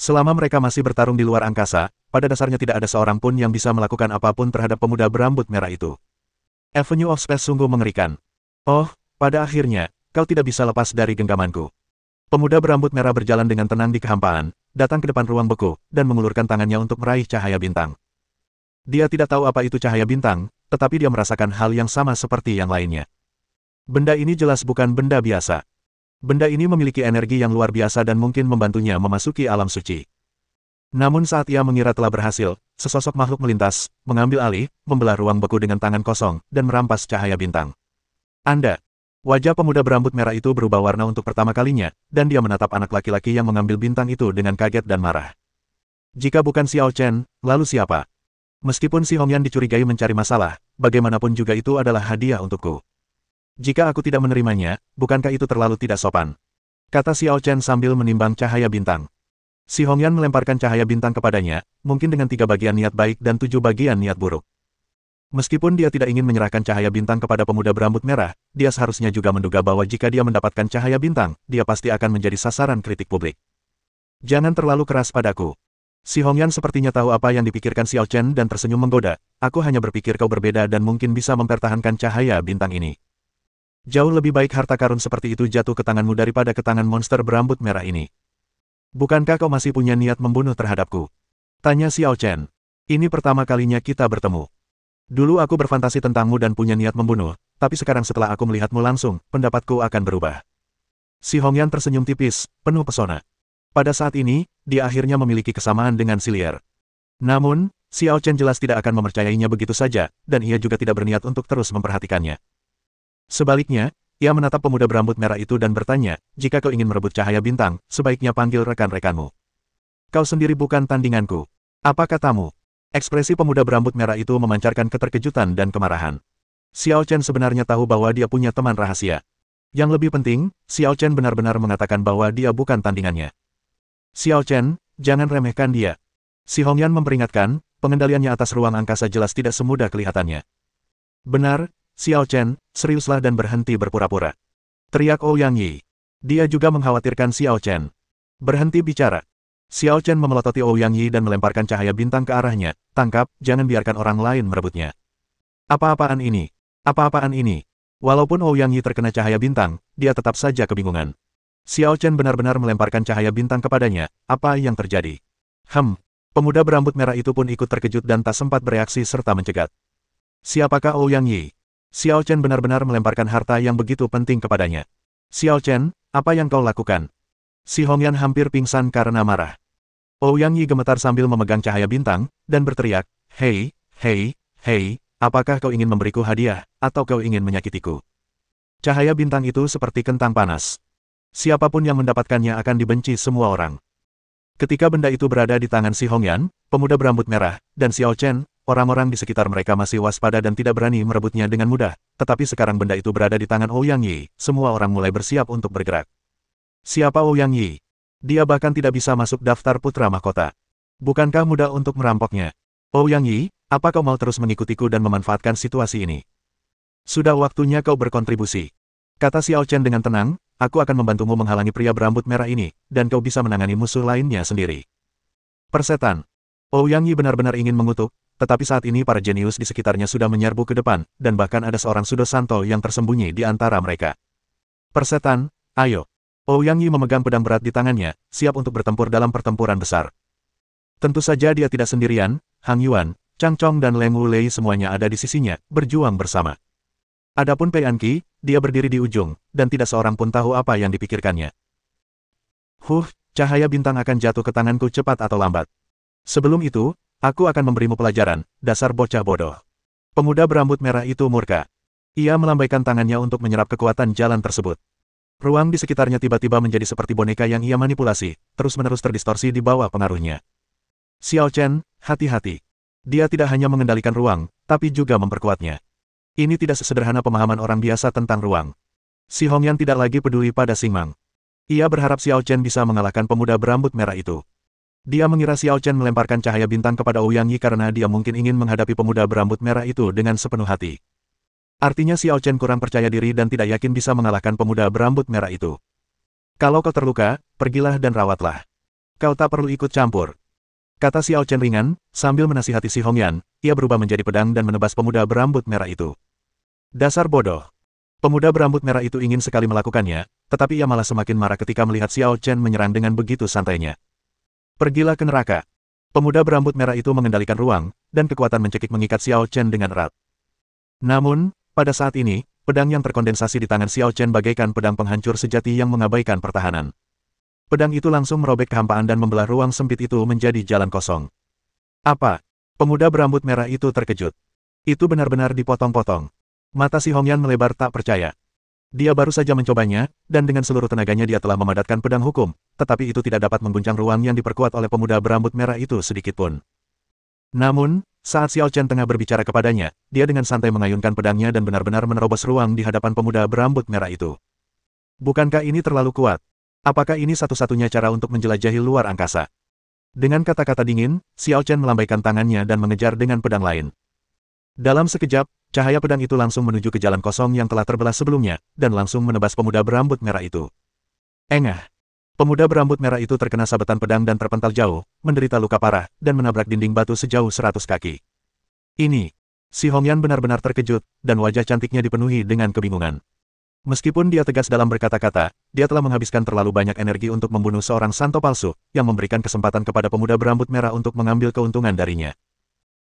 Selama mereka masih bertarung di luar angkasa, pada dasarnya tidak ada seorang pun yang bisa melakukan apapun terhadap pemuda berambut merah itu. Avenue of Space sungguh mengerikan. Oh, pada akhirnya, kau tidak bisa lepas dari genggamanku. Pemuda berambut merah berjalan dengan tenang di kehampaan, datang ke depan ruang beku, dan mengulurkan tangannya untuk meraih cahaya bintang. Dia tidak tahu apa itu cahaya bintang, tetapi dia merasakan hal yang sama seperti yang lainnya. Benda ini jelas bukan benda biasa. Benda ini memiliki energi yang luar biasa dan mungkin membantunya memasuki alam suci. Namun saat ia mengira telah berhasil, sesosok makhluk melintas, mengambil alih, membelah ruang beku dengan tangan kosong, dan merampas cahaya bintang. Anda. Wajah pemuda berambut merah itu berubah warna untuk pertama kalinya, dan dia menatap anak laki-laki yang mengambil bintang itu dengan kaget dan marah. Jika bukan Xiao Chen, lalu siapa? Meskipun si Hongyan dicurigai mencari masalah, bagaimanapun juga itu adalah hadiah untukku. Jika aku tidak menerimanya, bukankah itu terlalu tidak sopan? Kata Xiao Chen sambil menimbang cahaya bintang. Si Hongyan melemparkan cahaya bintang kepadanya, mungkin dengan 3 bagian niat baik dan 7 bagian niat buruk. Meskipun dia tidak ingin menyerahkan cahaya bintang kepada pemuda berambut merah, dia seharusnya juga menduga bahwa jika dia mendapatkan cahaya bintang, dia pasti akan menjadi sasaran kritik publik. Jangan terlalu keras padaku. Si Hongyan sepertinya tahu apa yang dipikirkan Xiao Chen dan tersenyum menggoda. Aku hanya berpikir kau berbeda dan mungkin bisa mempertahankan cahaya bintang ini. Jauh lebih baik harta karun seperti itu jatuh ke tanganmu daripada ke tangan monster berambut merah ini. Bukankah kau masih punya niat membunuh terhadapku? Tanya Xiao Chen. Ini pertama kalinya kita bertemu. Dulu aku berfantasi tentangmu dan punya niat membunuh, tapi sekarang setelah aku melihatmu langsung, pendapatku akan berubah. Si Hongyan tersenyum tipis, penuh pesona. Pada saat ini, dia akhirnya memiliki kesamaan dengan Silier. Namun, Xiao Chen jelas tidak akan mempercayainya begitu saja, dan ia juga tidak berniat untuk terus memperhatikannya. Sebaliknya, ia menatap pemuda berambut merah itu dan bertanya, jika kau ingin merebut cahaya bintang, sebaiknya panggil rekan-rekanmu. Kau sendiri bukan tandinganku. Apa katamu? Ekspresi pemuda berambut merah itu memancarkan keterkejutan dan kemarahan. Xiao Chen sebenarnya tahu bahwa dia punya teman rahasia. Yang lebih penting, Xiao Chen benar-benar mengatakan bahwa dia bukan tandingannya. Xiao Chen, jangan remehkan dia. Si Hongyan memperingatkan, pengendaliannya atas ruang angkasa jelas tidak semudah kelihatannya. Benar, Xiao Chen, seriuslah dan berhenti berpura-pura. Teriak Ouyang Yi. Dia juga mengkhawatirkan Xiao Chen. Berhenti bicara. Xiao Chen memelototi Ouyang Yi dan melemparkan cahaya bintang ke arahnya. Tangkap, jangan biarkan orang lain merebutnya. Apa-apaan ini? Apa-apaan ini? Walaupun Ouyang Yi terkena cahaya bintang, dia tetap saja kebingungan. Xiao Chen benar-benar melemparkan cahaya bintang kepadanya. Apa yang terjadi? Pemuda berambut merah itu pun ikut terkejut dan tak sempat bereaksi serta mencegat. Siapakah Ouyang Yi? Xiao Chen benar-benar melemparkan harta yang begitu penting kepadanya. Xiao Chen, apa yang kau lakukan? Si Hongyan hampir pingsan karena marah. Ouyang Yi gemetar sambil memegang cahaya bintang, dan berteriak, Hei, apakah kau ingin memberiku hadiah, atau kau ingin menyakitiku? Cahaya bintang itu seperti kentang panas. Siapapun yang mendapatkannya akan dibenci semua orang. Ketika benda itu berada di tangan si Hongyan, pemuda berambut merah, dan Xiao Chen, orang-orang di sekitar mereka masih waspada dan tidak berani merebutnya dengan mudah, tetapi sekarang benda itu berada di tangan Ouyang Yi, semua orang mulai bersiap untuk bergerak. Siapa Ouyang Yi? Dia bahkan tidak bisa masuk daftar putra mahkota. Bukankah mudah untuk merampoknya? Ouyang Yi, apa kau mau terus mengikutiku dan memanfaatkan situasi ini? Sudah waktunya kau berkontribusi. Kata Xiao Chen dengan tenang, aku akan membantumu menghalangi pria berambut merah ini, dan kau bisa menangani musuh lainnya sendiri. Persetan. Ouyang Yi benar-benar ingin mengutuk, tetapi saat ini para jenius di sekitarnya sudah menyerbu ke depan, dan bahkan ada seorang Sudo Santo yang tersembunyi di antara mereka. Persetan, ayo. Ouyang Yi memegang pedang berat di tangannya, siap untuk bertempur dalam pertempuran besar. Tentu saja dia tidak sendirian, Hang Yuan, Chang Chong dan Leng Wulei semuanya ada di sisinya, berjuang bersama. Adapun Pei Anqi, dia berdiri di ujung, dan tidak seorang pun tahu apa yang dipikirkannya. Cahaya bintang akan jatuh ke tanganku cepat atau lambat. Sebelum itu, aku akan memberimu pelajaran, dasar bocah bodoh. Pemuda berambut merah itu murka. Ia melambaikan tangannya untuk menyerap kekuatan jalan tersebut. Ruang di sekitarnya tiba-tiba menjadi seperti boneka yang ia manipulasi, terus-menerus terdistorsi di bawah pengaruhnya. Xiao Chen, hati-hati. Dia tidak hanya mengendalikan ruang, tapi juga memperkuatnya. Ini tidak sesederhana pemahaman orang biasa tentang ruang. Si Hongyan tidak lagi peduli pada Xing Mang. Ia berharap Xiao Chen bisa mengalahkan pemuda berambut merah itu. Dia mengira Xiao Chen melemparkan cahaya bintang kepada Ouyang Yi karena dia mungkin ingin menghadapi pemuda berambut merah itu dengan sepenuh hati. Artinya Xiao Chen kurang percaya diri dan tidak yakin bisa mengalahkan pemuda berambut merah itu. Kalau kau terluka, pergilah dan rawatlah. Kau tak perlu ikut campur. Kata Xiao Chen ringan, sambil menasihati si Hongyan, ia berubah menjadi pedang dan menebas pemuda berambut merah itu. Dasar bodoh. Pemuda berambut merah itu ingin sekali melakukannya, tetapi ia malah semakin marah ketika melihat Xiao Chen menyerang dengan begitu santainya. Pergilah ke neraka. Pemuda berambut merah itu mengendalikan ruang, dan kekuatan mencekik mengikat Xiao Chen dengan erat. Namun, pada saat ini, pedang yang terkondensasi di tangan Xiao Chen bagaikan pedang penghancur sejati yang mengabaikan pertahanan. Pedang itu langsung merobek kehampaan dan membelah ruang sempit itu menjadi jalan kosong. Apa? Pemuda berambut merah itu terkejut. Itu benar-benar dipotong-potong. Mata si Hongyan melebar tak percaya. Dia baru saja mencobanya, dan dengan seluruh tenaganya dia telah memadatkan pedang hukum, tetapi itu tidak dapat mengguncang ruang yang diperkuat oleh pemuda berambut merah itu sedikitpun. Namun, saat Xiao Chen tengah berbicara kepadanya, dia dengan santai mengayunkan pedangnya dan benar-benar menerobos ruang di hadapan pemuda berambut merah itu. Bukankah ini terlalu kuat? Apakah ini satu-satunya cara untuk menjelajahi luar angkasa? Dengan kata-kata dingin, Xiao Chen melambaikan tangannya dan mengejar dengan pedang lain. Dalam sekejap, cahaya pedang itu langsung menuju ke jalan kosong yang telah terbelah sebelumnya, dan langsung menebas pemuda berambut merah itu. Engah! Pemuda berambut merah itu terkena sabetan pedang dan terpental jauh, menderita luka parah, dan menabrak dinding batu sejauh 100 kaki. Ini! Si Hongyan benar-benar terkejut, dan wajah cantiknya dipenuhi dengan kebingungan. Meskipun dia tegas dalam berkata-kata, dia telah menghabiskan terlalu banyak energi untuk membunuh seorang santo palsu, yang memberikan kesempatan kepada pemuda berambut merah untuk mengambil keuntungan darinya.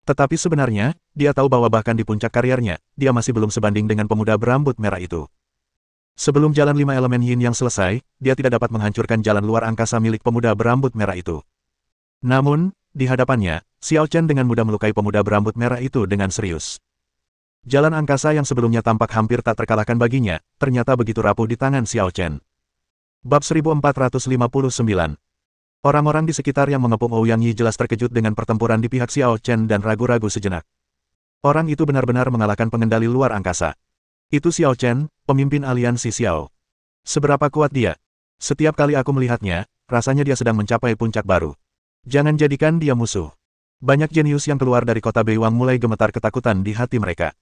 Tetapi sebenarnya, dia tahu bahwa bahkan di puncak karirnya, dia masih belum sebanding dengan pemuda berambut merah itu. Sebelum jalan 5 elemen yin yang selesai, dia tidak dapat menghancurkan jalan luar angkasa milik pemuda berambut merah itu. Namun, di hadapannya, Xiao Chen dengan mudah melukai pemuda berambut merah itu dengan serius. Jalan angkasa yang sebelumnya tampak hampir tak terkalahkan baginya, ternyata begitu rapuh di tangan Xiao Chen. Bab 1459. Orang-orang di sekitar yang mengepung Ouyang Yi jelas terkejut dengan pertempuran di pihak Xiao Chen dan ragu-ragu sejenak. Orang itu benar-benar mengalahkan pengendali luar angkasa. Itu Xiao Chen, pemimpin aliansi Xiao. Seberapa kuat dia? Setiap kali aku melihatnya, rasanya dia sedang mencapai puncak baru. Jangan jadikan dia musuh. Banyak jenius yang keluar dari kota Beiwang mulai gemetar ketakutan di hati mereka.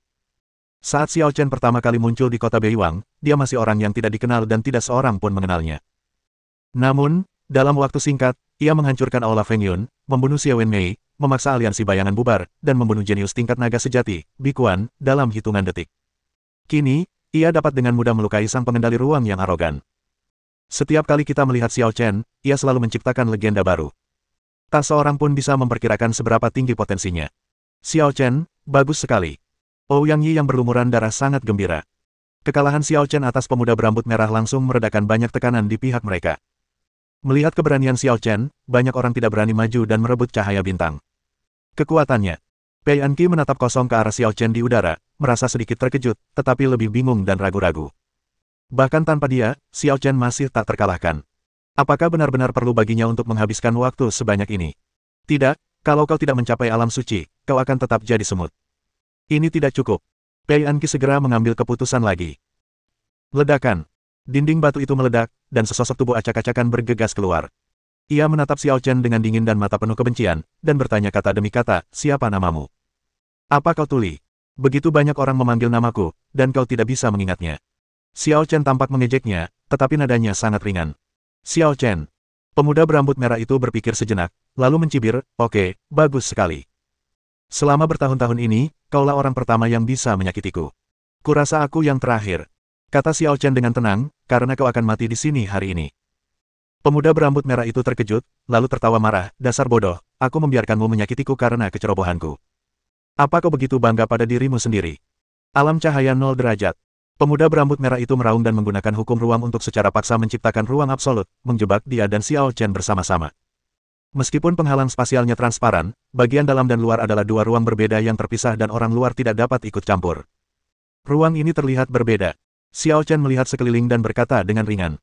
Saat Xiao Chen pertama kali muncul di kota Beiwang, dia masih orang yang tidak dikenal dan tidak seorang pun mengenalnya. Namun, dalam waktu singkat, ia menghancurkan Aula Feng Yun, membunuh Xie Wenmei, memaksa aliansi bayangan bubar, dan membunuh jenius tingkat naga sejati, Bikuan, dalam hitungan detik. Kini, ia dapat dengan mudah melukai sang pengendali ruang yang arogan. Setiap kali kita melihat Xiao Chen, ia selalu menciptakan legenda baru. Tak seorang pun bisa memperkirakan seberapa tinggi potensinya. Xiao Chen, bagus sekali. Ouyang Yi yang berlumuran darah sangat gembira. Kekalahan Xiao Chen atas pemuda berambut merah langsung meredakan banyak tekanan di pihak mereka. Melihat keberanian Xiao Chen, banyak orang tidak berani maju dan merebut cahaya bintang. Kekuatannya. Pei Anqi menatap kosong ke arah Xiao Chen di udara, merasa sedikit terkejut, tetapi lebih bingung dan ragu-ragu. Bahkan tanpa dia, Xiao Chen masih tak terkalahkan. Apakah benar-benar perlu baginya untuk menghabiskan waktu sebanyak ini? Tidak, kalau kau tidak mencapai alam suci, kau akan tetap jadi semut. Ini tidak cukup. Pei Anqi segera mengambil keputusan lagi. Ledakan. Dinding batu itu meledak, dan sesosok tubuh acak-acakan bergegas keluar. Ia menatap Xiao Chen dengan dingin dan mata penuh kebencian, dan bertanya kata demi kata, siapa namamu? Apa kau tuli? Begitu banyak orang memanggil namaku, dan kau tidak bisa mengingatnya. Xiao Chen tampak mengejeknya, tetapi nadanya sangat ringan. Xiao Chen. Pemuda berambut merah itu berpikir sejenak, lalu mencibir, oke, bagus sekali. Selama bertahun-tahun ini, kaulah orang pertama yang bisa menyakitiku. Kurasa aku yang terakhir. Kata Xiao Chen dengan tenang, karena kau akan mati di sini hari ini. Pemuda berambut merah itu terkejut, lalu tertawa marah, dasar bodoh, aku membiarkanmu menyakitiku karena kecerobohanku. Apa kau begitu bangga pada dirimu sendiri? Alam cahaya 0 derajat. Pemuda berambut merah itu meraung dan menggunakan hukum ruang untuk secara paksa menciptakan ruang absolut, menjebak dia dan Xiao Chen bersama-sama. Meskipun penghalang spasialnya transparan, bagian dalam dan luar adalah dua ruang berbeda yang terpisah dan orang luar tidak dapat ikut campur. Ruang ini terlihat berbeda. Xiao Chen melihat sekeliling dan berkata dengan ringan.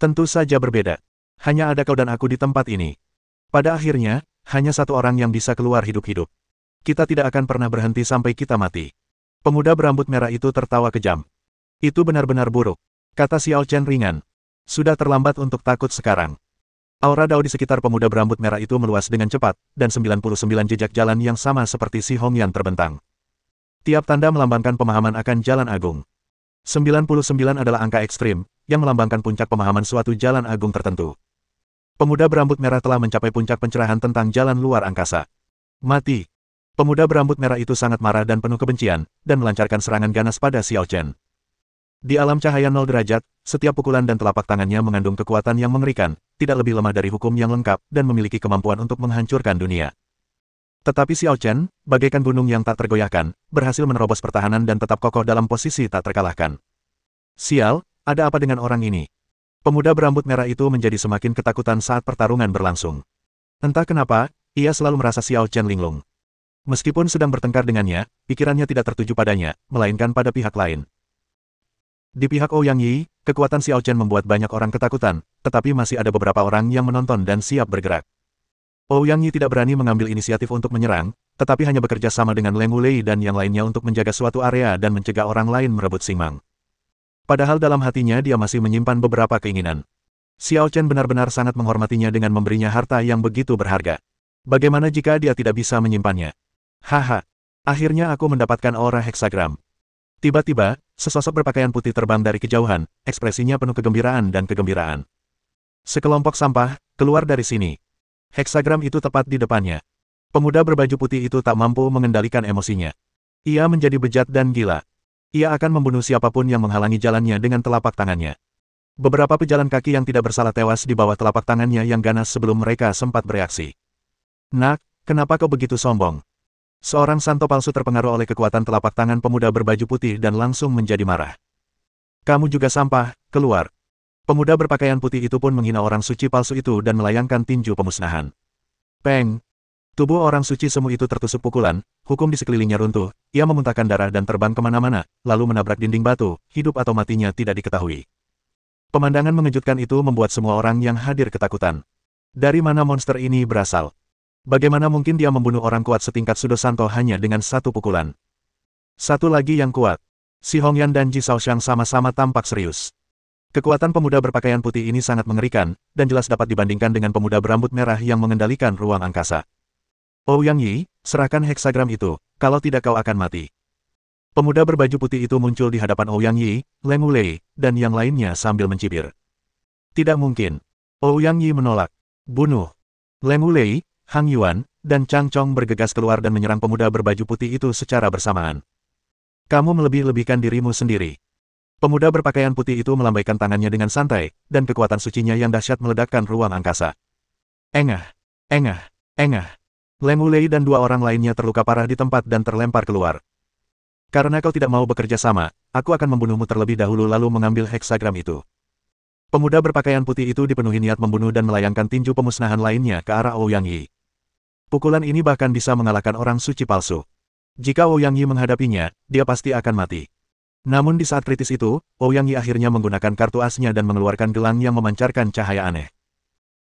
Tentu saja berbeda. Hanya ada kau dan aku di tempat ini. Pada akhirnya, hanya satu orang yang bisa keluar hidup-hidup. Kita tidak akan pernah berhenti sampai kita mati. Pemuda berambut merah itu tertawa kejam. Itu benar-benar buruk. Kata Xiao Chen ringan. Sudah terlambat untuk takut sekarang. Aura dao di sekitar pemuda berambut merah itu meluas dengan cepat, dan 99 jejak jalan yang sama seperti si Hongyan terbentang. Tiap tanda melambangkan pemahaman akan jalan agung. 99 adalah angka ekstrim, yang melambangkan puncak pemahaman suatu jalan agung tertentu. Pemuda berambut merah telah mencapai puncak pencerahan tentang jalan luar angkasa. Mati. Pemuda berambut merah itu sangat marah dan penuh kebencian, dan melancarkan serangan ganas pada Xiao Chen. Di alam cahaya 0 derajat, setiap pukulan dan telapak tangannya mengandung kekuatan yang mengerikan, tidak lebih lemah dari hukum yang lengkap, dan memiliki kemampuan untuk menghancurkan dunia. Tetapi Xiao Chen, bagaikan gunung yang tak tergoyahkan, berhasil menerobos pertahanan dan tetap kokoh dalam posisi tak terkalahkan. Sial, ada apa dengan orang ini? Pemuda berambut merah itu menjadi semakin ketakutan saat pertarungan berlangsung. Entah kenapa, ia selalu merasa Xiao Chen linglung. Meskipun sedang bertengkar dengannya, pikirannya tidak tertuju padanya, melainkan pada pihak lain. Di pihak Ouyang Yi, kekuatan Xiao Chen membuat banyak orang ketakutan, tetapi masih ada beberapa orang yang menonton dan siap bergerak. Ouyang Yi tidak berani mengambil inisiatif untuk menyerang, tetapi hanya bekerja sama dengan Leng Wulei dan yang lainnya untuk menjaga suatu area dan mencegah orang lain merebut Xingmang. Padahal dalam hatinya dia masih menyimpan beberapa keinginan. Xiao Chen benar-benar sangat menghormatinya dengan memberinya harta yang begitu berharga. Bagaimana jika dia tidak bisa menyimpannya? Haha, akhirnya aku mendapatkan aura heksagram. Tiba-tiba, sesosok berpakaian putih terbang dari kejauhan, ekspresinya penuh kegembiraan dan kegembiraan. Sekelompok sampah, keluar dari sini. Heksagram itu tepat di depannya. Pemuda berbaju putih itu tak mampu mengendalikan emosinya. Ia menjadi bejat dan gila. Ia akan membunuh siapapun yang menghalangi jalannya dengan telapak tangannya. Beberapa pejalan kaki yang tidak bersalah tewas di bawah telapak tangannya yang ganas sebelum mereka sempat bereaksi. Nak, kenapa kau begitu sombong? Seorang santo palsu terpengaruh oleh kekuatan telapak tangan pemuda berbaju putih dan langsung menjadi marah. Kamu juga sampah, keluar. Pemuda berpakaian putih itu pun menghina orang suci palsu itu dan melayangkan tinju pemusnahan. Peng! Tubuh orang suci semu itu tertusuk pukulan, hukum di sekelilingnya runtuh, ia memuntahkan darah dan terbang kemana-mana, lalu menabrak dinding batu, hidup atau matinya tidak diketahui. Pemandangan mengejutkan itu membuat semua orang yang hadir ketakutan. Dari mana monster ini berasal? Bagaimana mungkin dia membunuh orang kuat setingkat Sudosanto hanya dengan satu pukulan? Satu lagi yang kuat. Si Hongyan dan Ji Shaoxiang sama-sama tampak serius. Kekuatan pemuda berpakaian putih ini sangat mengerikan, dan jelas dapat dibandingkan dengan pemuda berambut merah yang mengendalikan ruang angkasa. Ouyang Yi, serahkan heksagram itu, kalau tidak kau akan mati. Pemuda berbaju putih itu muncul di hadapan Ouyang Yi, Leng Wulei, dan yang lainnya sambil mencibir. Tidak mungkin. Ouyang Yi menolak. Bunuh. Leng Wulei, Hang Yuan, dan Chang Chong bergegas keluar dan menyerang pemuda berbaju putih itu secara bersamaan. Kamu melebih-lebihkan dirimu sendiri. Pemuda berpakaian putih itu melambaikan tangannya dengan santai, dan kekuatan sucinya yang dahsyat meledakkan ruang angkasa. Engah! Engah! Engah! Leng Wulei dan dua orang lainnya terluka parah di tempat dan terlempar keluar. Karena kau tidak mau bekerja sama, aku akan membunuhmu terlebih dahulu lalu mengambil heksagram itu. Pemuda berpakaian putih itu dipenuhi niat membunuh dan melayangkan tinju pemusnahan lainnya ke arah Ouyang Yi. Pukulan ini bahkan bisa mengalahkan orang suci palsu. Jika Ouyang Yi menghadapinya, dia pasti akan mati. Namun di saat kritis itu, Ouyang Yi akhirnya menggunakan kartu asnya dan mengeluarkan gelang yang memancarkan cahaya aneh.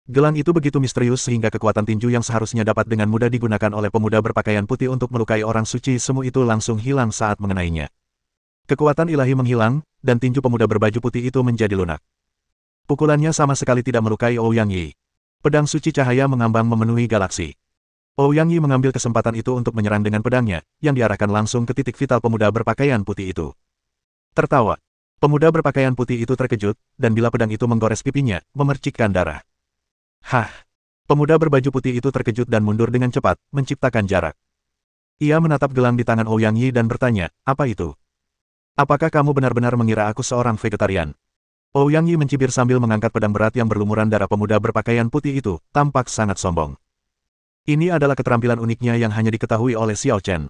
Gelang itu begitu misterius sehingga kekuatan tinju yang seharusnya dapat dengan mudah digunakan oleh pemuda berpakaian putih untuk melukai orang suci semu itu langsung hilang saat mengenainya. Kekuatan ilahi menghilang, dan tinju pemuda berbaju putih itu menjadi lunak. Pukulannya sama sekali tidak melukai Ouyang Yi. Pedang suci cahaya mengambang memenuhi galaksi. Ouyang Yi mengambil kesempatan itu untuk menyerang dengan pedangnya, yang diarahkan langsung ke titik vital pemuda berpakaian putih itu. Tertawa. Pemuda berpakaian putih itu terkejut, dan bila pedang itu menggores pipinya, memercikkan darah. Hah! Pemuda berbaju putih itu terkejut dan mundur dengan cepat, menciptakan jarak. Ia menatap gelang di tangan Ouyang Yi dan bertanya, apa itu? Apakah kamu benar-benar mengira aku seorang vegetarian? Ouyang Yi mencibir sambil mengangkat pedang berat yang berlumuran darah pemuda berpakaian putih itu, tampak sangat sombong. Ini adalah keterampilan uniknya yang hanya diketahui oleh Xiao Chen.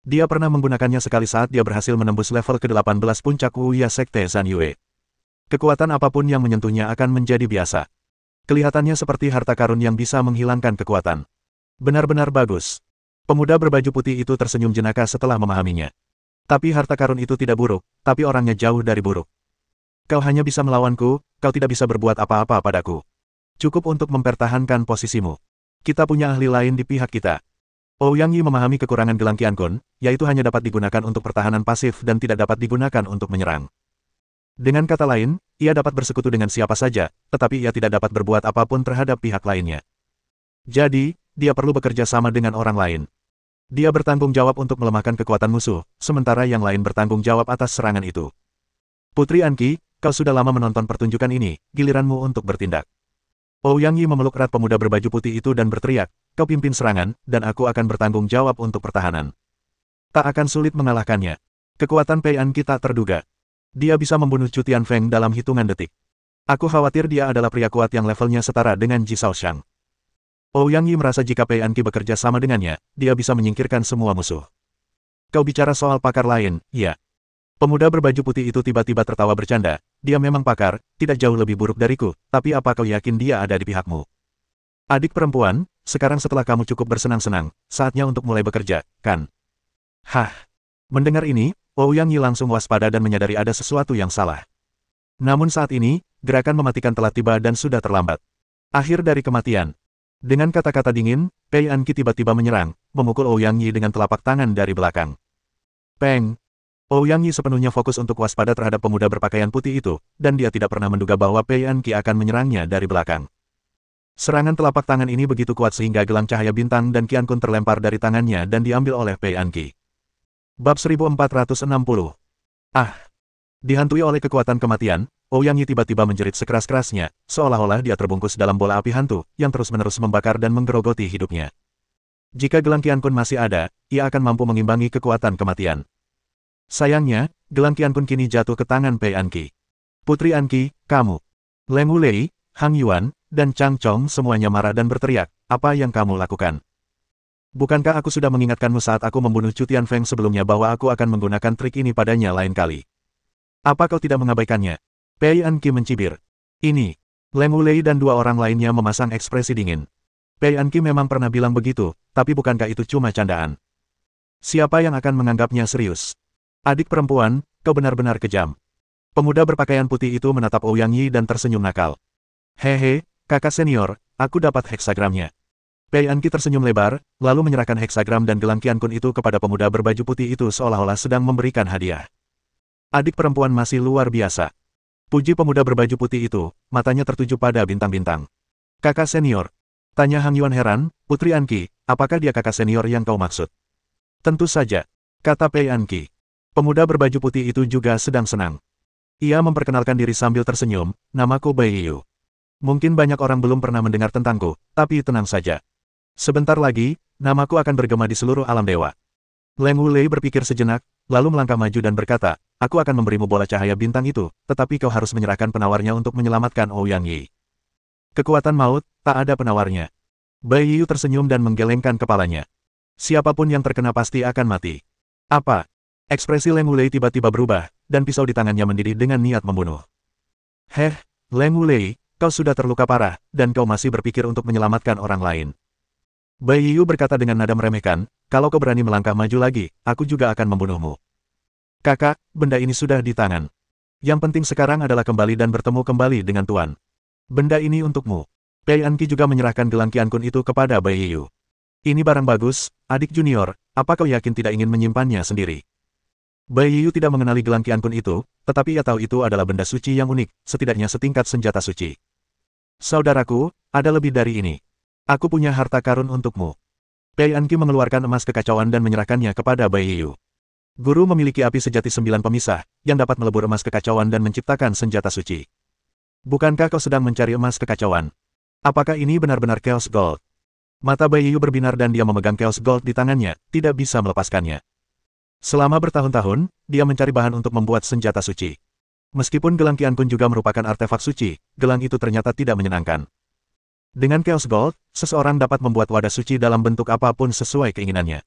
Dia pernah menggunakannya sekali saat dia berhasil menembus level ke-18 puncak Wuya Sekte Zhan Yue. Kekuatan apapun yang menyentuhnya akan menjadi biasa. Kelihatannya seperti harta karun yang bisa menghilangkan kekuatan. Benar-benar bagus. Pemuda berbaju putih itu tersenyum jenaka setelah memahaminya. Tapi harta karun itu tidak buruk, tapi orangnya jauh dari buruk. Kau hanya bisa melawanku, kau tidak bisa berbuat apa-apa padaku. Cukup untuk mempertahankan posisimu. Kita punya ahli lain di pihak kita. Ouyang Yi memahami kekurangan gelang Qiankun, yaitu hanya dapat digunakan untuk pertahanan pasif dan tidak dapat digunakan untuk menyerang. Dengan kata lain, ia dapat bersekutu dengan siapa saja, tetapi ia tidak dapat berbuat apapun terhadap pihak lainnya. Jadi, dia perlu bekerja sama dengan orang lain. Dia bertanggung jawab untuk melemahkan kekuatan musuh, sementara yang lain bertanggung jawab atas serangan itu. Putri Anqi, kau sudah lama menonton pertunjukan ini, giliranmu untuk bertindak. Ouyang Yi memeluk erat pemuda berbaju putih itu dan berteriak, kau pimpin serangan, dan aku akan bertanggung jawab untuk pertahanan. Tak akan sulit mengalahkannya. Kekuatan Pei An kita terduga. Dia bisa membunuh Chu Tianfeng dalam hitungan detik. Aku khawatir dia adalah pria kuat yang levelnya setara dengan Ji Shaoxiang. Ouyang Yi merasa jika Pei An Qi bekerja sama dengannya, dia bisa menyingkirkan semua musuh. Kau bicara soal pakar lain, ya. Pemuda berbaju putih itu tiba-tiba tertawa bercanda. Dia memang pakar, tidak jauh lebih buruk dariku, tapi apa kau yakin dia ada di pihakmu? Adik perempuan, sekarang setelah kamu cukup bersenang-senang, saatnya untuk mulai bekerja, kan? Hah! Mendengar ini, Ouyang Yi langsung waspada dan menyadari ada sesuatu yang salah. Namun saat ini, gerakan mematikan telah tiba dan sudah terlambat. Akhir dari kematian. Dengan kata-kata dingin, Pei An Qi tiba-tiba menyerang, memukul Ouyang Yi dengan telapak tangan dari belakang. Peng! Ouyang Yi sepenuhnya fokus untuk waspada terhadap pemuda berpakaian putih itu, dan dia tidak pernah menduga bahwa Pei An Qi akan menyerangnya dari belakang. Serangan telapak tangan ini begitu kuat sehingga gelang cahaya bintang dan Qiankun terlempar dari tangannya dan diambil oleh Pei An Qi. Bab 1460. Ah! Dihantui oleh kekuatan kematian, Ouyang Yi tiba-tiba menjerit sekeras-kerasnya, seolah-olah dia terbungkus dalam bola api hantu, yang terus-menerus membakar dan menggerogoti hidupnya. Jika gelang Qiankun masih ada, ia akan mampu mengimbangi kekuatan kematian. Sayangnya, gelang Qiankun kini jatuh ke tangan Pei An Qi. Putri An Qi, kamu. Leng Wulei, Hang Yuan, dan Chang Chong semuanya marah dan berteriak, apa yang kamu lakukan? Bukankah aku sudah mengingatkanmu saat aku membunuh Chu Tianfeng sebelumnya bahwa aku akan menggunakan trik ini padanya lain kali? Apa kau tidak mengabaikannya? Pei Anqi mencibir. Ini. Leng Wulei dan dua orang lainnya memasang ekspresi dingin. Pei Anqi memang pernah bilang begitu, tapi bukankah itu cuma candaan? Siapa yang akan menganggapnya serius? Adik perempuan, kau benar-benar kejam. Pemuda berpakaian putih itu menatap Ouyang Yi dan tersenyum nakal. Hehe, kakak senior, aku dapat heksagramnya. Pei Anqi tersenyum lebar, lalu menyerahkan heksagram dan gelang Qiankun itu kepada pemuda berbaju putih itu seolah-olah sedang memberikan hadiah. Adik perempuan masih luar biasa. Puji pemuda berbaju putih itu, matanya tertuju pada bintang-bintang. Kakak senior. Tanya Hang Yuan heran, Putri Anqi, apakah dia kakak senior yang kau maksud? Tentu saja. Kata Pei Anqi. Pemuda berbaju putih itu juga sedang senang. Ia memperkenalkan diri sambil tersenyum, namaku Bai Yiyu. Mungkin banyak orang belum pernah mendengar tentangku, tapi tenang saja. Sebentar lagi, namaku akan bergema di seluruh alam dewa. Leng Wulei berpikir sejenak, lalu melangkah maju dan berkata, aku akan memberimu bola cahaya bintang itu, tetapi kau harus menyerahkan penawarnya untuk menyelamatkan Ouyang Yi. Kekuatan maut, tak ada penawarnya. Bai Yiyu tersenyum dan menggelengkan kepalanya. Siapapun yang terkena pasti akan mati. Apa? Ekspresi Leng Wulei tiba-tiba berubah, dan pisau di tangannya mendidih dengan niat membunuh. Heh, Leng Wulei, kau sudah terluka parah, dan kau masih berpikir untuk menyelamatkan orang lain. Bai Yiyu berkata dengan nada meremehkan, kalau kau berani melangkah maju lagi, aku juga akan membunuhmu. Kakak, benda ini sudah di tangan. Yang penting sekarang adalah kembali dan bertemu kembali dengan Tuan. Benda ini untukmu. Pei Anqi juga menyerahkan gelang Qiankun itu kepada Bai Yiyu. Ini barang bagus, adik junior, apa kau yakin tidak ingin menyimpannya sendiri? Bai Yiyu tidak mengenali gelang Qiankun itu, tetapi ia tahu itu adalah benda suci yang unik, setidaknya setingkat senjata suci. Saudaraku, ada lebih dari ini. Aku punya harta karun untukmu. Pei Anqi mengeluarkan emas kekacauan dan menyerahkannya kepada Bai Yiyu. Guru memiliki api sejati 9 pemisah, yang dapat melebur emas kekacauan dan menciptakan senjata suci. Bukankah kau sedang mencari emas kekacauan? Apakah ini benar-benar Chaos Gold? Mata Bai Yiyu berbinar dan dia memegang Chaos Gold di tangannya, tidak bisa melepaskannya. Selama bertahun-tahun, dia mencari bahan untuk membuat senjata suci. Meskipun gelang Qiankun juga merupakan artefak suci, gelang itu ternyata tidak menyenangkan. Dengan Chaos Gold, seseorang dapat membuat wadah suci dalam bentuk apapun sesuai keinginannya.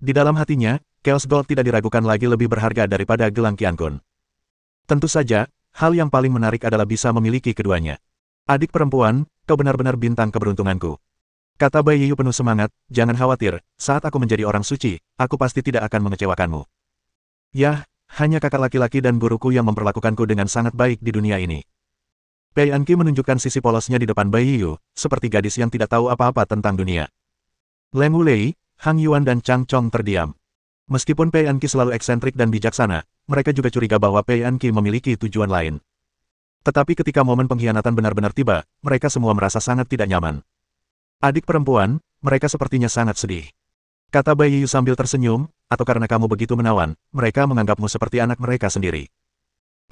Di dalam hatinya, Chaos Gold tidak diragukan lagi lebih berharga daripada gelang Qiankun. Tentu saja, hal yang paling menarik adalah bisa memiliki keduanya. Adik perempuan, kau benar-benar bintang keberuntunganku. Kata Bai Yiyu penuh semangat, jangan khawatir, saat aku menjadi orang suci, aku pasti tidak akan mengecewakanmu. Yah, hanya kakak laki-laki dan guruku yang memperlakukanku dengan sangat baik di dunia ini. Pei Anqi menunjukkan sisi polosnya di depan Bai Yiyu, seperti gadis yang tidak tahu apa-apa tentang dunia. Leng Wulei, Hang Yuan dan Chang Chong terdiam. Meskipun Pei Anqi selalu eksentrik dan bijaksana, mereka juga curiga bahwa Pei Anqi memiliki tujuan lain. Tetapi ketika momen pengkhianatan benar-benar tiba, mereka semua merasa sangat tidak nyaman. Adik perempuan, mereka sepertinya sangat sedih. Kata Bai Yiyu sambil tersenyum, atau karena kamu begitu menawan, mereka menganggapmu seperti anak mereka sendiri.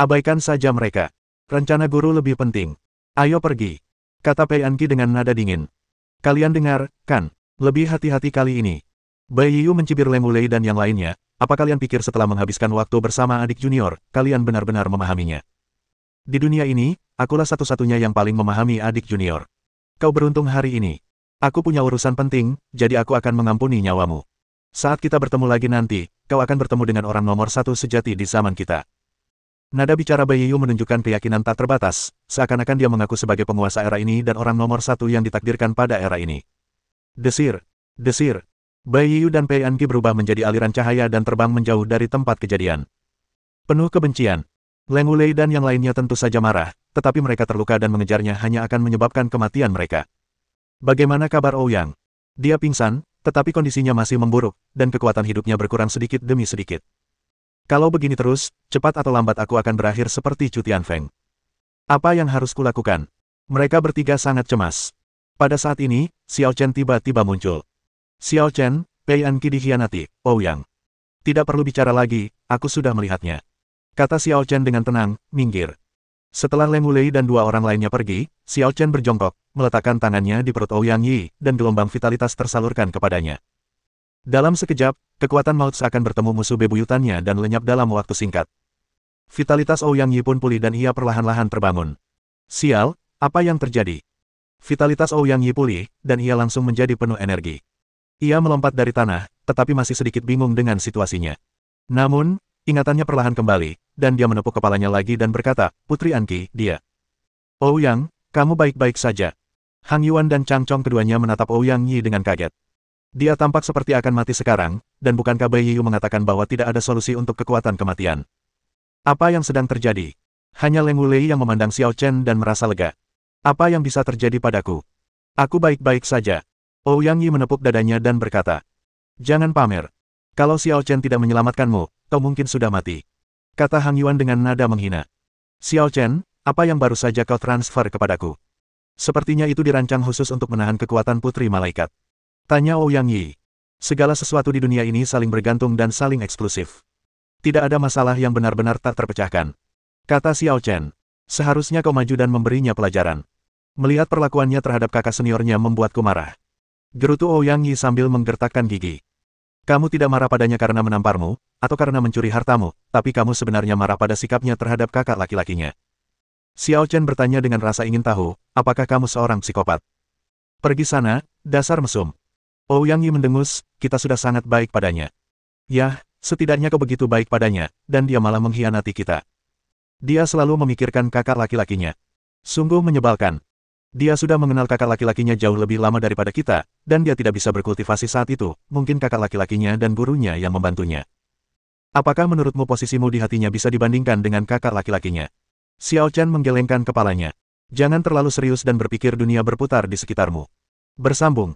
Abaikan saja mereka. Rencana guru lebih penting. Ayo pergi. Kata Pei Anqi dengan nada dingin. Kalian dengar, kan? Lebih hati-hati kali ini. Bai Yiyu mencibir Leng Wulei dan yang lainnya, apa kalian pikir setelah menghabiskan waktu bersama adik junior, kalian benar-benar memahaminya? Di dunia ini, akulah satu-satunya yang paling memahami adik junior. Kau beruntung hari ini. Aku punya urusan penting, jadi aku akan mengampuni nyawamu. Saat kita bertemu lagi nanti, kau akan bertemu dengan orang nomor satu sejati di zaman kita. Nada bicara Bai Yiyu menunjukkan keyakinan tak terbatas, seakan-akan dia mengaku sebagai penguasa era ini dan orang nomor satu yang ditakdirkan pada era ini. Desir. Desir. Bai Yiyu dan Pei Anqi berubah menjadi aliran cahaya dan terbang menjauh dari tempat kejadian. Penuh kebencian. Leng Wulei dan yang lainnya tentu saja marah, tetapi mereka terluka dan mengejarnya hanya akan menyebabkan kematian mereka. Bagaimana kabar Ouyang? Dia pingsan, tetapi kondisinya masih memburuk, dan kekuatan hidupnya berkurang sedikit demi sedikit. Kalau begini terus, cepat atau lambat aku akan berakhir seperti Chu Tianfeng. Apa yang harus kulakukan? Mereka bertiga sangat cemas. Pada saat ini, Xiao Chen tiba-tiba muncul. Xiao Chen, Pei Anqi dikhianati, Ouyang. Tidak perlu bicara lagi, aku sudah melihatnya. Kata Xiao Chen dengan tenang, minggir. Setelah Leng Wulei dan dua orang lainnya pergi, Xiao Chen berjongkok, meletakkan tangannya di perut Ouyang Yi, dan gelombang vitalitas tersalurkan kepadanya. Dalam sekejap, kekuatan maut seakan bertemu musuh bebuyutannya dan lenyap dalam waktu singkat. Vitalitas Ouyang Yi pun pulih dan ia perlahan-lahan terbangun. Sial, apa yang terjadi? Vitalitas Ouyang Yi pulih, dan ia langsung menjadi penuh energi. Ia melompat dari tanah, tetapi masih sedikit bingung dengan situasinya. Namun, ingatannya perlahan kembali, dan dia menepuk kepalanya lagi dan berkata, Putri Anqi, dia. Ouyang, kamu baik-baik saja. Hang Yuan dan Chang Chong keduanya menatap Ouyang Yi dengan kaget. Dia tampak seperti akan mati sekarang, dan bukankah Bai Yiyu mengatakan bahwa tidak ada solusi untuk kekuatan kematian? Apa yang sedang terjadi? Hanya Leng Wulei yang memandang Xiao Chen dan merasa lega. Apa yang bisa terjadi padaku? Aku baik-baik saja. Ouyang Yi menepuk dadanya dan berkata, Jangan pamer. Kalau Xiao Chen tidak menyelamatkanmu, kau mungkin sudah mati. Kata Hang Yuan dengan nada menghina. Xiao Chen, apa yang baru saja kau transfer kepadaku? Sepertinya itu dirancang khusus untuk menahan kekuatan Putri Malaikat. Tanya Ouyang Yi. Segala sesuatu di dunia ini saling bergantung dan saling eksklusif. Tidak ada masalah yang benar-benar tak terpecahkan. Kata Xiao Chen. Seharusnya kau maju dan memberinya pelajaran. Melihat perlakuannya terhadap kakak seniornya membuatku marah. Gerutu Ouyang Yi sambil menggertakkan gigi. Kamu tidak marah padanya karena menamparmu, atau karena mencuri hartamu, tapi kamu sebenarnya marah pada sikapnya terhadap kakak laki-lakinya. Xiao Chen bertanya dengan rasa ingin tahu, apakah kamu seorang psikopat? Pergi sana, dasar mesum. Ouyang Yi mendengus, kita sudah sangat baik padanya. Yah, setidaknya kau begitu baik padanya, dan dia malah mengkhianati kita. Dia selalu memikirkan kakak laki-lakinya. Sungguh menyebalkan. Dia sudah mengenal kakak laki-lakinya jauh lebih lama daripada kita, dan dia tidak bisa berkultivasi saat itu, mungkin kakak laki-lakinya dan gurunya yang membantunya. Apakah menurutmu posisimu di hatinya bisa dibandingkan dengan kakak laki-lakinya? Xiao Chen menggelengkan kepalanya. Jangan terlalu serius dan berpikir dunia berputar di sekitarmu. Bersambung.